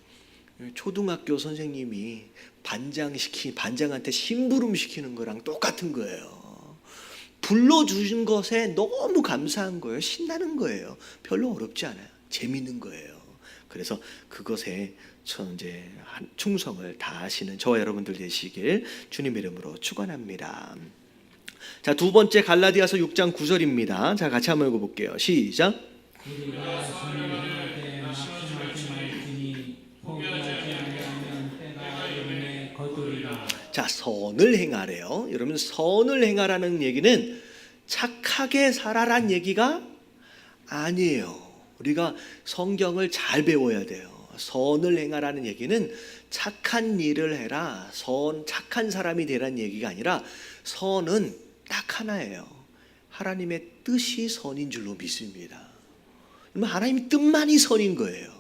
초등학교 선생님이 반장한테 심부름 시키는 거랑 똑같은 거예요. 불러주신 것에 너무 감사한 거예요. 신나는 거예요. 별로 어렵지 않아요. 재밌는 거예요. 그래서 그것에 이제 충성을 다하시는 저와 여러분들 되시길 주님의 이름으로 축원합니다. 자, 두 번째 갈라디아서 6장 9절입니다. 자, 같이 한번 읽어볼게요. 시작. 우리가 선을 행하되 낙심하지 말지니 포기하지 아니하면 때가 이르매 거두리라. 자, 선을 행하래요. 여러분, 선을 행하라는 얘기는 착하게 살아란 얘기가 아니에요. 우리가 성경을 잘 배워야 돼요. 선을 행하라는 얘기는 착한 일을 해라, 착한 사람이 되라는 얘기가 아니라, 선은 딱 하나예요. 하나님의 뜻이 선인 줄로 믿습니다. 하나님의 뜻만이 선인 거예요.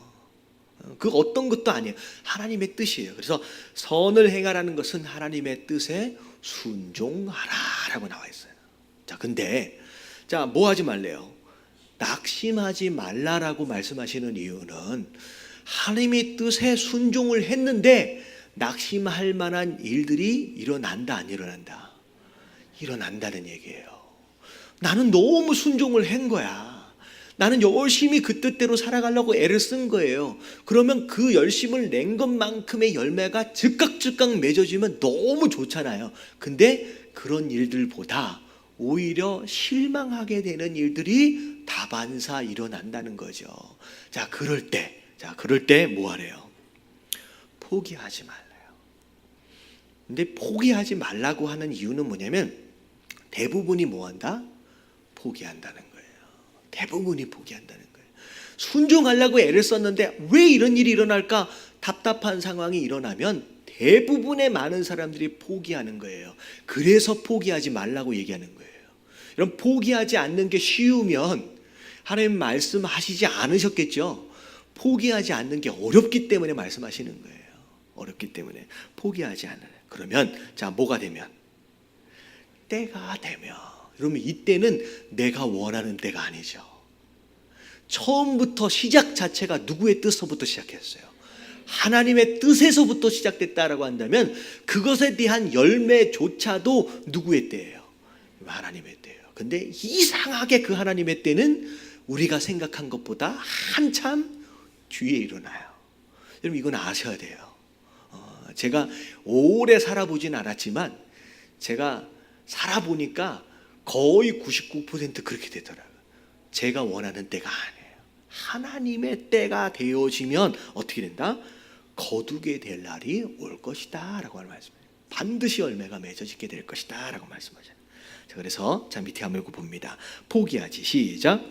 그 어떤 것도 아니에요. 하나님의 뜻이에요. 그래서 선을 행하라는 것은 하나님의 뜻에 순종하라라고 나와 있어요. 자, 근데 자, 뭐 하지 말래요? 낙심하지 말라라고 말씀하시는 이유는 하나님의 뜻에 순종을 했는데 낙심할 만한 일들이 일어난다, 안 일어난다? 일어난다는 얘기예요. 나는 너무 순종을 한 거야. 나는 열심히 그 뜻대로 살아가려고 애를 쓴 거예요. 그러면 그 열심을 낸 것만큼의 열매가 즉각 맺어지면 너무 좋잖아요. 근데 그런 일들보다 오히려 실망하게 되는 일들이 다반사 일어난다는 거죠. 자, 그럴 때 뭐 하래요? 포기하지 말래요. 근데 포기하지 말라고 하는 이유는 뭐냐면 대부분이 뭐 한다? 포기한다는 거예요. 대부분이 포기한다는 거예요. 순종하려고 애를 썼는데 왜 이런 일이 일어날까? 답답한 상황이 일어나면 대부분의 많은 사람들이 포기하는 거예요. 그래서 포기하지 말라고 얘기하는 거예요. 여러분, 포기하지 않는 게 쉬우면 하나님 말씀하시지 않으셨겠죠? 포기하지 않는 게 어렵기 때문에 말씀하시는 거예요. 어렵기 때문에 포기하지 않아요. 그러면 자, 뭐가 되면? 때가 되면. 그러면 이때는 내가 원하는 때가 아니죠. 처음부터 시작 자체가 누구의 뜻서부터 시작했어요? 하나님의 뜻에서부터 시작됐다라고 한다면 그것에 대한 열매조차도 누구의 때예요? 하나님의 때예요. 근데 이상하게 그 하나님의 때는 우리가 생각한 것보다 한참 뒤에 일어나요. 여러분, 이건 아셔야 돼요. 제가 오래 살아보진 않았지만 제가 살아보니까 거의 99% 그렇게 되더라고요. 제가 원하는 때가 아니에요. 하나님의 때가 되어지면 어떻게 된다? 거두게 될 날이 올 것이다 라고 하는 말씀이에요. 반드시 열매가 맺어지게 될 것이다 라고 말씀하잖아요. 자, 그래서 자, 밑에 한번 읽어봅니다. 포기하지. 시작.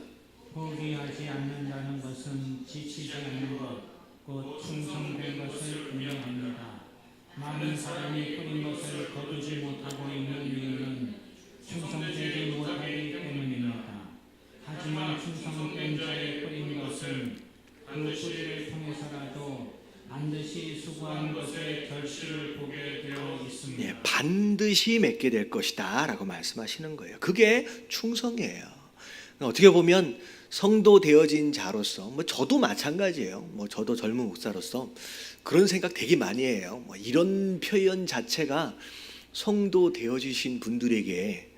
포기하지 않는다는 것은 지치지 않는 것, 곧 충성된 것을 인정합니다. 많은 사람이 뿌린 것을 거두지 못하고 있는 이유는 충성되지 못하기 때문입니다. 하지만 충성된 자의 뿌린 것은 그 뿌리를 통해서라도 반드시 수고한 것의 결실을 보게 되어 있습니다. 예, 반드시 맺게 될 것이다 라고 말씀하시는 거예요. 그게 충성이에요. 어떻게 보면 성도 되어진 자로서, 저도 마찬가지예요. 저도 젊은 목사로서 그런 생각 되게 많이 해요. 이런 표현 자체가 성도 되어지신 분들에게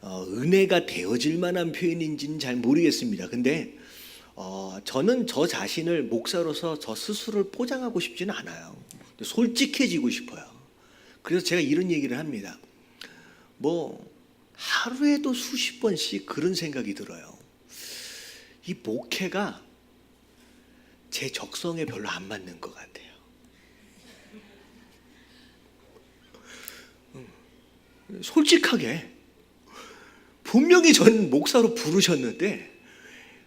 은혜가 되어질 만한 표현인지는 잘 모르겠습니다. 근데 저는 저 자신을 목사로서 저 스스로를 포장하고 싶지는 않아요. 솔직해지고 싶어요. 그래서 제가 이런 얘기를 합니다. 하루에도 수십 번씩 그런 생각이 들어요. 이 목회가 제 적성에 별로 안 맞는 것 같아요. 솔직하게 분명히 전 목사로 부르셨는데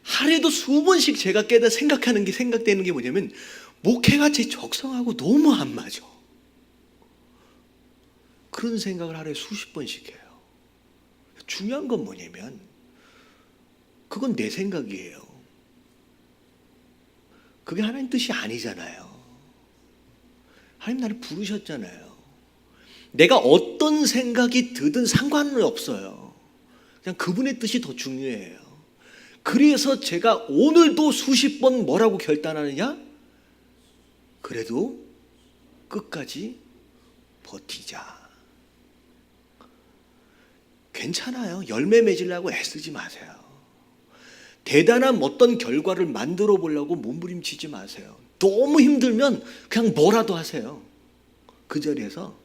하루에도 수번씩 제가 생각되는 게 뭐냐면 목회가 제 적성하고 너무 안 맞아. 그런 생각을 하루에 수십 번씩 해요. 중요한 건 뭐냐면 그건 내 생각이에요. 그게 하나님 뜻이 아니잖아요. 하나님 나를 부르셨잖아요. 내가 어떤 생각이 드든 상관은 없어요. 그냥 그분의 뜻이 더 중요해요. 그래서 제가 오늘도 수십 번 뭐라고 결단하느냐? 그래도 끝까지 버티자. 괜찮아요. 열매 맺으려고 애쓰지 마세요. 대단한 어떤 결과를 만들어 보려고 몸부림치지 마세요. 너무 힘들면 그냥 뭐라도 하세요. 그 자리에서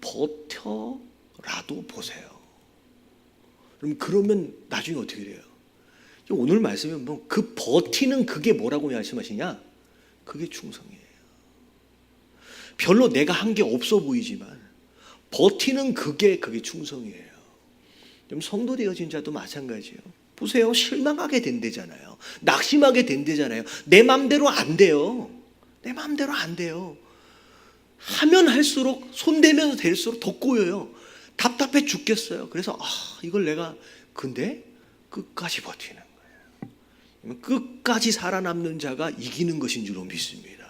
버텨라도 보세요. 그러면 나중에 어떻게 돼요? 오늘 말씀에 뭐 그 버티는 그게 뭐라고 말씀하시냐? 그게 충성이에요. 별로 내가 한 게 없어 보이지만 버티는 그게 충성이에요. 좀 성도 되어진 자도 마찬가지예요. 보세요. 실망하게 된대잖아요. 낙심하게 된대잖아요. 내 마음대로 안 돼요. 내 마음대로 안 돼요. 하면 할수록 손대면 될수록 더 꼬여요. 답답해 죽겠어요. 그래서 이걸 내가 근데 끝까지 버티는 거예요. 끝까지 살아남는 자가 이기는 것인 줄로 믿습니다.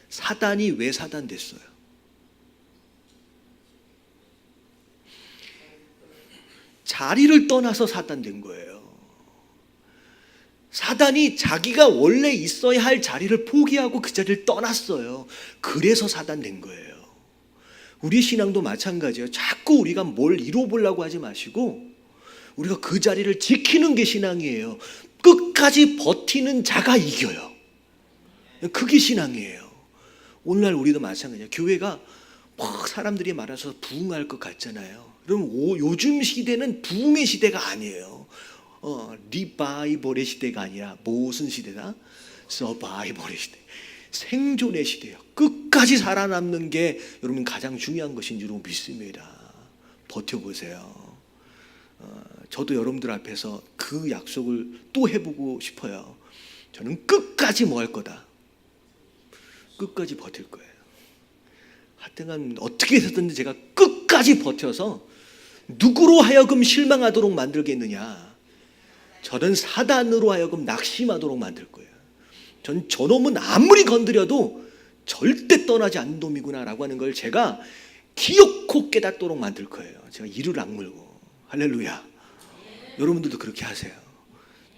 사단이 왜 사단 됐어요? 자리를 떠나서 사단 된 거예요. 사단이 자기가 원래 있어야 할 자리를 포기하고 그 자리를 떠났어요. 그래서 사단 된 거예요. 우리 신앙도 마찬가지예요. 자꾸 우리가 뭘 이뤄보려고 하지 마시고 우리가 그 자리를 지키는 게 신앙이에요. 끝까지 버티는 자가 이겨요. 그게 신앙이에요. 오늘날 우리도 마찬가지예요. 교회가 막 사람들이 많아서 부흥할 것 같잖아요. 그럼 요즘 시대는 부흥의 시대가 아니에요. 리바이벌의 시대가 아니라 무슨 시대다? 서바이벌의 시대. 생존의 시대예요. 끝까지 살아남는 게 여러분 가장 중요한 것인 줄 믿습니다. 버텨보세요. 저도 여러분들 앞에서 그 약속을 또 해보고 싶어요. 저는 끝까지 뭐 할 거다? 끝까지 버틸 거예요. 하여튼 어떻게 해서든지 제가 끝까지 버텨서 누구로 하여금 실망하도록 만들겠느냐? 저는 사단으로 하여금 낙심하도록 만들 거예요. 전 저놈은 아무리 건드려도 절대 떠나지 않는 놈이구나라고 하는 걸 제가 기어코 깨닫도록 만들 거예요. 제가 이를 악물고. 할렐루야. 여러분들도 그렇게 하세요.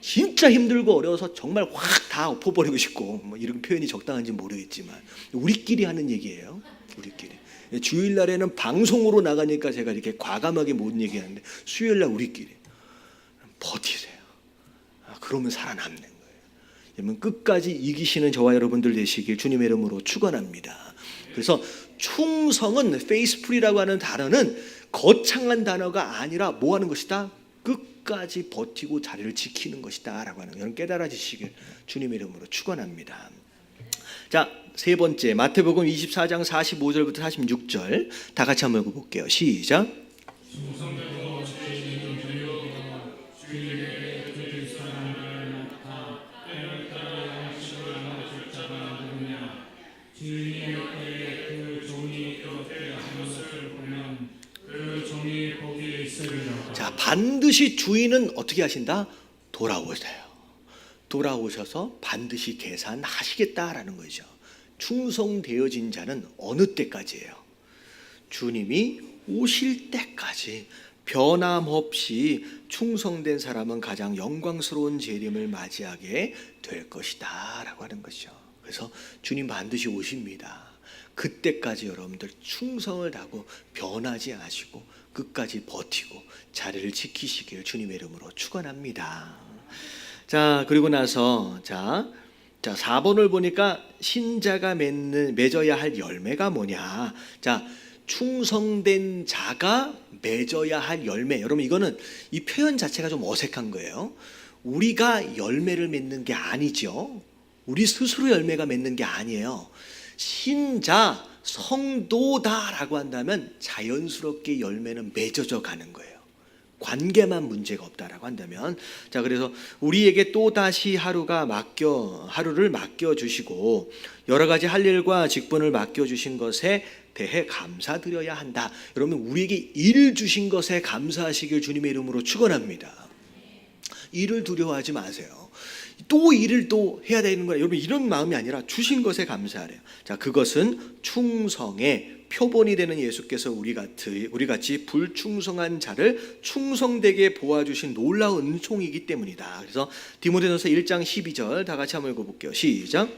진짜 힘들고 어려워서 정말 확 다 엎어버리고 싶고 뭐 이런 표현이 적당한지 모르겠지만 우리끼리 하는 얘기예요. 우리끼리. 주일날에는 방송으로 나가니까 제가 이렇게 과감하게 못 얘기하는데 수요일날 우리끼리 버티세요. 그러면 살아남는 거예요. 여러분 끝까지 이기시는 저와 여러분들 되시길 주님의 이름으로 축원합니다. 그래서 충성은 페이스풀이라고 하는 단어는 거창한 단어가 아니라 뭐 하는 것이다? 끝까지 버티고 자리를 지키는 것이다 라고 하는 여러분 깨달아지시길 주님의 이름으로 축원합니다. 자, 세 번째 마태복음 24장 45절부터 46절 다 같이 한번 읽어볼게요. 시작. 자, 반드시 주인은 어떻게 하신다? 돌아오세요. 돌아오셔서 반드시 계산하시겠다라는 거죠. 충성되어진 자는 어느 때까지예요? 주님이 오실 때까지 변함없이 충성된 사람은 가장 영광스러운 재림을 맞이하게 될 것이다 라고 하는 것이죠. 그래서 주님 반드시 오십니다. 그때까지 여러분들 충성을 다하고 변하지 않으시고 끝까지 버티고 자리를 지키시길 주님의 이름으로 축원합니다. 자, 그리고 나서 자 4번을 보니까 신자가 맺어야 할 열매가 뭐냐? 자, 충성된 자가 맺어야 할 열매. 여러분 이거는 이 표현 자체가 좀 어색한 거예요. 우리가 열매를 맺는 게 아니죠. 우리 스스로 열매가 맺는 게 아니에요. 신자, 성도다라고 한다면 자연스럽게 열매는 맺어져 가는 거예요. 관계만 문제가 없다라고 한다면, 자, 그래서 우리에게 또 다시 하루를 맡겨 주시고 여러 가지 할 일과 직분을 맡겨 주신 것에 대해 감사드려야 한다. 여러분 우리에게 일 주신 것에 감사하시길 주님의 이름으로 축원합니다. 일을 두려워하지 마세요. 또 일을 또 해야 되는 거야. 여러분 이런 마음이 아니라 주신 것에 감사하래요. 자, 그것은 충성의 표본이 되는 예수께서 우리 같이 불충성한 자를 충성되게 보아주신 놀라운 은총이기 때문이다. 그래서 디모데전서 1장 12절 다 같이 한번 읽어볼게요. 시작.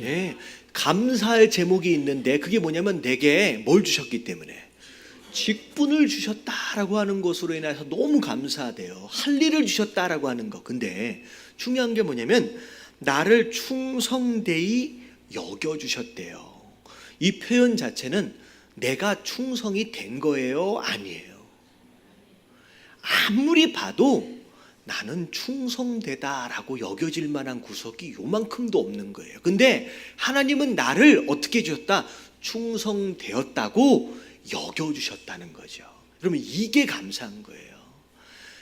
예, 감사할 제목이 있는데 그게 뭐냐면 내게 뭘 주셨기 때문에 직분을 주셨다라고 하는 것으로 인해서 너무 감사돼요. 할 일을 주셨다라고 하는 것. 근데 중요한 게 뭐냐면 나를 충성되이 여겨주셨대요. 이 표현 자체는 내가 충성이 된 거예요? 아니에요. 아무리 봐도 나는 충성되다라고 여겨질 만한 구석이 요만큼도 없는 거예요. 근데 하나님은 나를 어떻게 해주셨다? 충성되었다고 여겨주셨다는 거죠. 그러면 이게 감사한 거예요.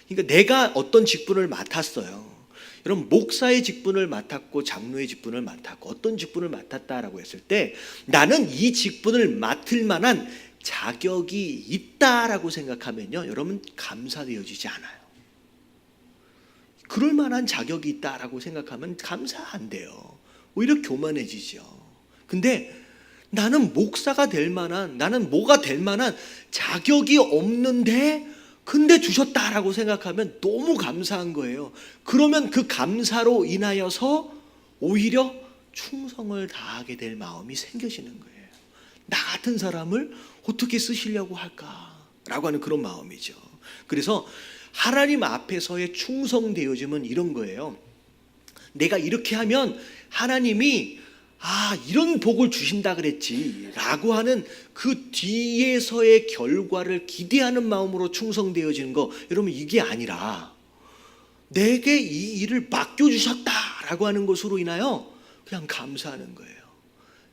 그러니까 내가 어떤 직분을 맡았어요. 여러분, 목사의 직분을 맡았고 장로의 직분을 맡았고 어떤 직분을 맡았다라고 했을 때 나는 이 직분을 맡을 만한 자격이 있다라고 생각하면요, 여러분 감사되어지지 않아요. 그럴 만한 자격이 있다라고 생각하면 감사 안 돼요. 오히려 교만해지죠. 근데 나는 목사가 될 만한, 나는 뭐가 될 만한 자격이 없는데 근데 주셨다라고 생각하면 너무 감사한 거예요. 그러면 그 감사로 인하여서 오히려 충성을 다하게 될 마음이 생겨지는 거예요. 나 같은 사람을 어떻게 쓰시려고 할까라고 하는 그런 마음이죠. 그래서 하나님 앞에서의 충성되어짐은 이런 거예요. 내가 이렇게 하면 하나님이 이런 복을 주신다 그랬지 라고 하는 그 뒤에서의 결과를 기대하는 마음으로 충성되어지는 거, 여러분 이게 아니라 내게 이 일을 맡겨주셨다라고 하는 것으로 인하여 그냥 감사하는 거예요.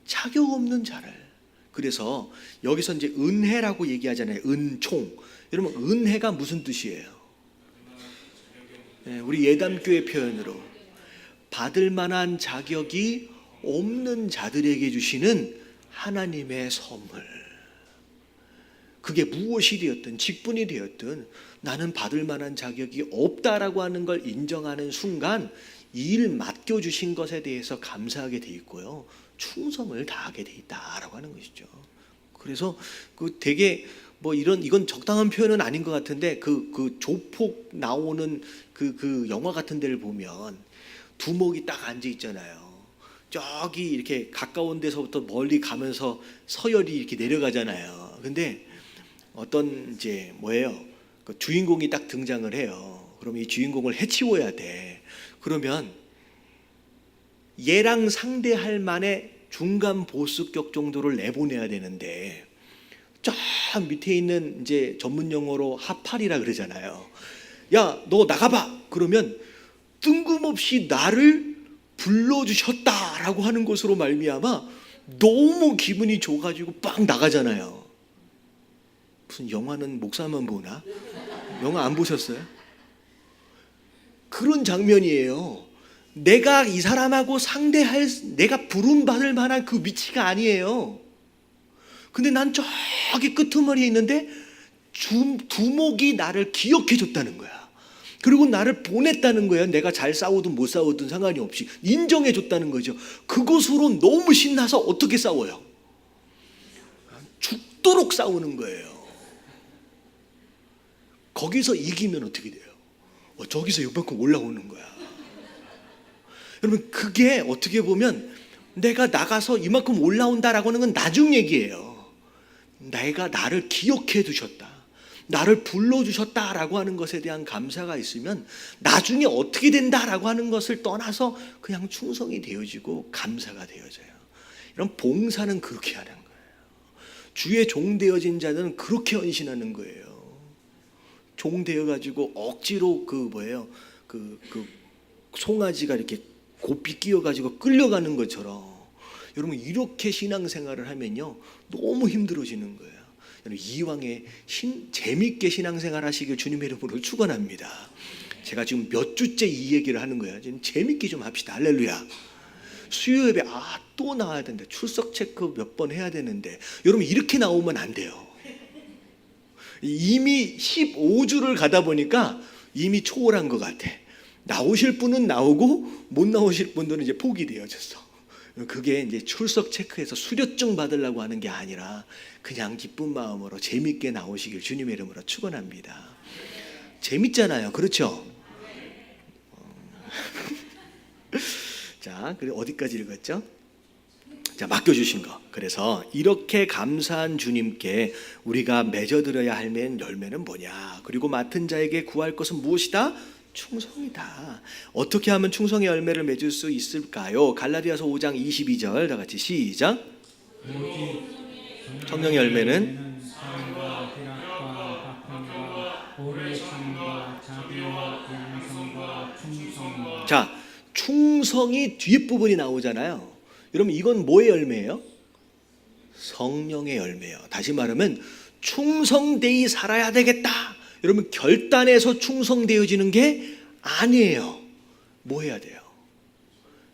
자격 없는 자를. 그래서 여기서 이제 은혜라고 얘기하잖아요. 은총. 여러분 은혜가 무슨 뜻이에요? 우리 예담교회 표현으로 받을 만한 자격이 없는 자들에게 주시는 하나님의 선물. 그게 무엇이 되었든 직분이 되었든 나는 받을 만한 자격이 없다라고 하는 걸 인정하는 순간 이 일 맡겨주신 것에 대해서 감사하게 돼 있고요, 충성을 다하게 돼 있다라고 하는 것이죠. 그래서 그 되게 이건 적당한 표현은 아닌 것 같은데 그 조폭 나오는 그 영화 같은 데를 보면 두목이 딱 앉아 있잖아요. 저기 이렇게 가까운 데서부터 멀리 가면서 서열이 이렇게 내려가잖아요. 근데 어떤 이제 그 주인공이 딱 등장을 해요. 그럼 이 주인공을 해치워야 돼. 그러면 얘랑 상대할 만의 중간 보스격 정도를 내보내야 되는데 저 밑에 있는 이제 전문 용어로 하팔이라 그러잖아요. 야, 너 나가봐. 그러면 뜬금없이 나를 불러주셨다라고 하는 것으로 말미암아 너무 기분이 좋아가지고 빡 나가잖아요. 무슨 영화는 목사만 보나? 영화 안 보셨어요? 그런 장면이에요. 내가 이 사람하고 내가 부름받을 만한 그 위치가 아니에요. 근데 난 저기 끄트머리에 있는데 두목이 나를 기억해 줬다는 거야. 그리고 나를 보냈다는 거예요. 내가 잘 싸우든 못 싸우든 상관이 없이 인정해 줬다는 거죠. 그것으로 너무 신나서 어떻게 싸워요? 죽도록 싸우는 거예요. 거기서 이기면 어떻게 돼요? 저기서 이만큼 올라오는 거야. 여러분 그게 어떻게 보면 내가 나가서 이만큼 올라온다라고 하는 건 나중 얘기예요. 내가 나를 기억해 두셨다, 나를 불러주셨다라고 하는 것에 대한 감사가 있으면 나중에 어떻게 된다라고 하는 것을 떠나서 그냥 충성이 되어지고 감사가 되어져요. 이런 봉사는 그렇게 하는 거예요. 주의 종 되어진 자는 그렇게 헌신하는 거예요. 종 되어가지고 억지로 그 송아지가 이렇게 고삐 끼어가지고 끌려가는 것처럼 여러분 이렇게 신앙생활을 하면요 너무 힘들어지는 거예요. 이왕에 재밌게 신앙생활 하시길 주님의 이름으로 축원합니다. 제가 지금 몇 주째 이 얘기를 하는 거예요. 지금 재밌게 좀 합시다. 할렐루야. 수요 예배 또 나와야 된다. 출석 체크 몇 번 해야 되는데 여러분 이렇게 나오면 안 돼요. 이미 15주를 가다 보니까 이미 초월한 것 같아. 나오실 분은 나오고 못 나오실 분들은 이제 포기 되어졌어. 그게 이제 출석 체크해서 수료증 받으려고 하는 게 아니라 그냥 기쁜 마음으로 재밌게 나오시길 주님의 이름으로 축원합니다. 재밌잖아요, 그렇죠? 자, 그리고 어디까지 읽었죠? 자, 맡겨주신 거. 그래서 이렇게 감사한 주님께 우리가 맺어드려야 할 열매는 뭐냐? 그리고 맡은 자에게 구할 것은 무엇이다? 충성이다. 어떻게 하면 충성의 열매를 맺을 수 있을까요? 갈라디아서 5장 22절 다 같이 시작. 성령의 열매는 사랑과 희락과 화평과 오래 참과 자비와 양성과 충성과. 자, 충성이 뒷부분이 나오잖아요. 여러분 이건 뭐의 열매예요? 성령의 열매예요. 다시 말하면 충성되이 살아야 되겠다. 여러분 결단해서 충성되어지는 게 아니에요. 뭐 해야 돼요?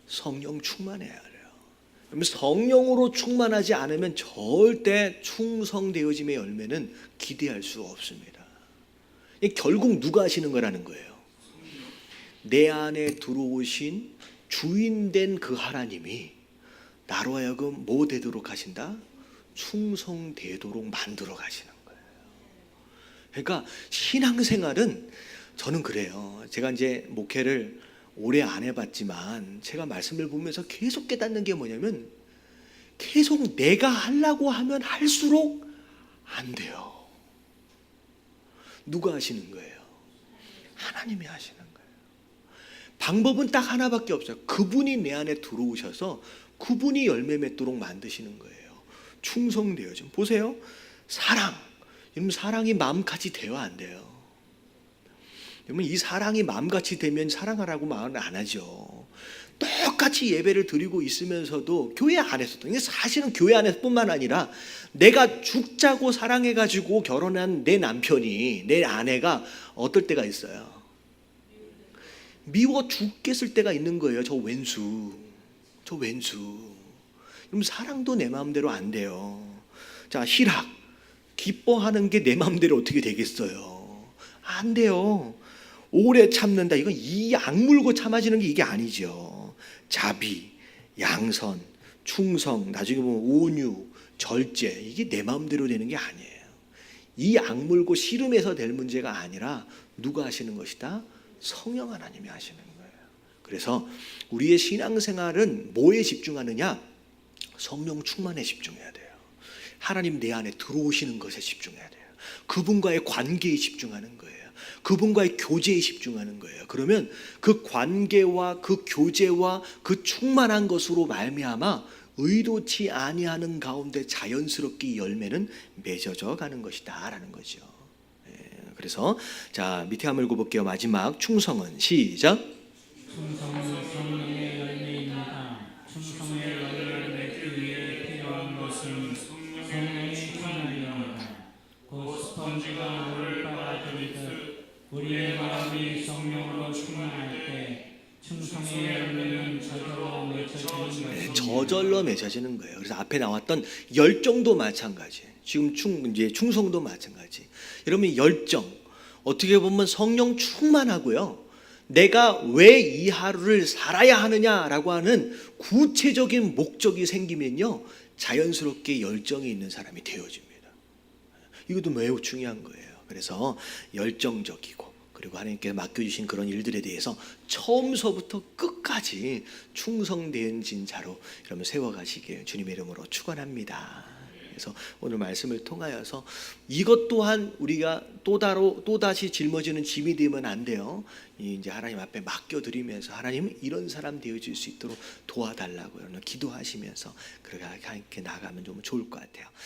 성령 충만해야 돼요. 그러면 성령으로 충만하지 않으면 절대 충성되어짐의 열매는 기대할 수 없습니다. 결국 누가 하시는 거라는 거예요? 내 안에 들어오신 주인된 그 하나님이 나로 하여금 뭐 되도록 하신다? 충성되도록 만들어 가시는 거예요. 그러니까 신앙생활은 저는 그래요. 제가 이제 목회를 오래 안 해봤지만 제가 말씀을 보면서 계속 깨닫는 게 뭐냐면 계속 내가 하려고 하면 할수록 안 돼요. 누가 하시는 거예요? 하나님이 하시는 거예요. 방법은 딱 하나밖에 없어요. 그분이 내 안에 들어오셔서 그분이 열매 맺도록 만드시는 거예요. 충성돼요. 좀 보세요. 사랑. 여러분 사랑이 마음같이 돼야 안 돼요. 여러분 이 사랑이 마음같이 되면 사랑하라고 말은 안 하죠. 똑같이 예배를 드리고 있으면서도 교회 안에서도 사실은 교회 안에서뿐만 아니라 내가 죽자고 사랑해가지고 결혼한 내 남편이 내 아내가 어떨 때가 있어요. 미워 죽겠을 때가 있는 거예요. 저 왼수. 그럼 사랑도 내 마음대로 안 돼요. 자, 희락. 기뻐하는 게 내 마음대로 어떻게 되겠어요? 안 돼요. 오래 참는다. 이건 이 악물고 참아지는 게 이게 아니죠. 자비, 양선, 충성, 나중에 보면 온유, 절제. 이게 내 마음대로 되는 게 아니에요. 이 악물고 씨름해서 될 문제가 아니라 누가 하시는 것이다? 성령 하나님이 하시는 거예요. 그래서 우리의 신앙생활은 뭐에 집중하느냐? 성령 충만에 집중해야 돼요. 하나님 내 안에 들어오시는 것에 집중해야 돼요. 그분과의 관계에 집중하는 거예요. 그분과의 교제에 집중하는 거예요. 그러면 그 관계와 그 교제와 그 충만한 것으로 말미암아 의도치 아니하는 가운데 자연스럽게 이 열매는 맺어져 가는 것이다라는 거죠. 그래서 자 밑에 한번 읽어볼게요. 마지막 충성은 시작. 충성은 성령의 열매입니다. 충성의 열매를 맺기 위해 필요한 것은 성령의 충만입니다. 곧 스펀지가 물을 빨아들이듯 우리의 마음이 성령으로 충만할 때 충성의 열매는 저절로 맺혀지는 것입니다. 저절로 맺어지는 거예요. 그래서 앞에 나왔던 열정도 마찬가지예요. 지금 이제 충성도 마찬가지. 여러분 열정 어떻게 보면 성령 충만하고요. 내가 왜 이 하루를 살아야 하느냐라고 하는 구체적인 목적이 생기면요, 자연스럽게 열정이 있는 사람이 되어집니다. 이것도 매우 중요한 거예요. 그래서 열정적이고 그리고 하나님께 맡겨주신 그런 일들에 대해서 처음서부터 끝까지 충성된 진자로 여러분 세워가시길 주님의 이름으로 축원합니다. 그래서 오늘 말씀을 통하여서 이것 또한 우리가 또다시 짊어지는 짐이 되면 안 돼요. 이제 하나님 앞에 맡겨드리면서 하나님 이런 사람 되어질 수 있도록 도와달라고 기도하시면서 그렇게 나가면 좀 좋을 것 같아요.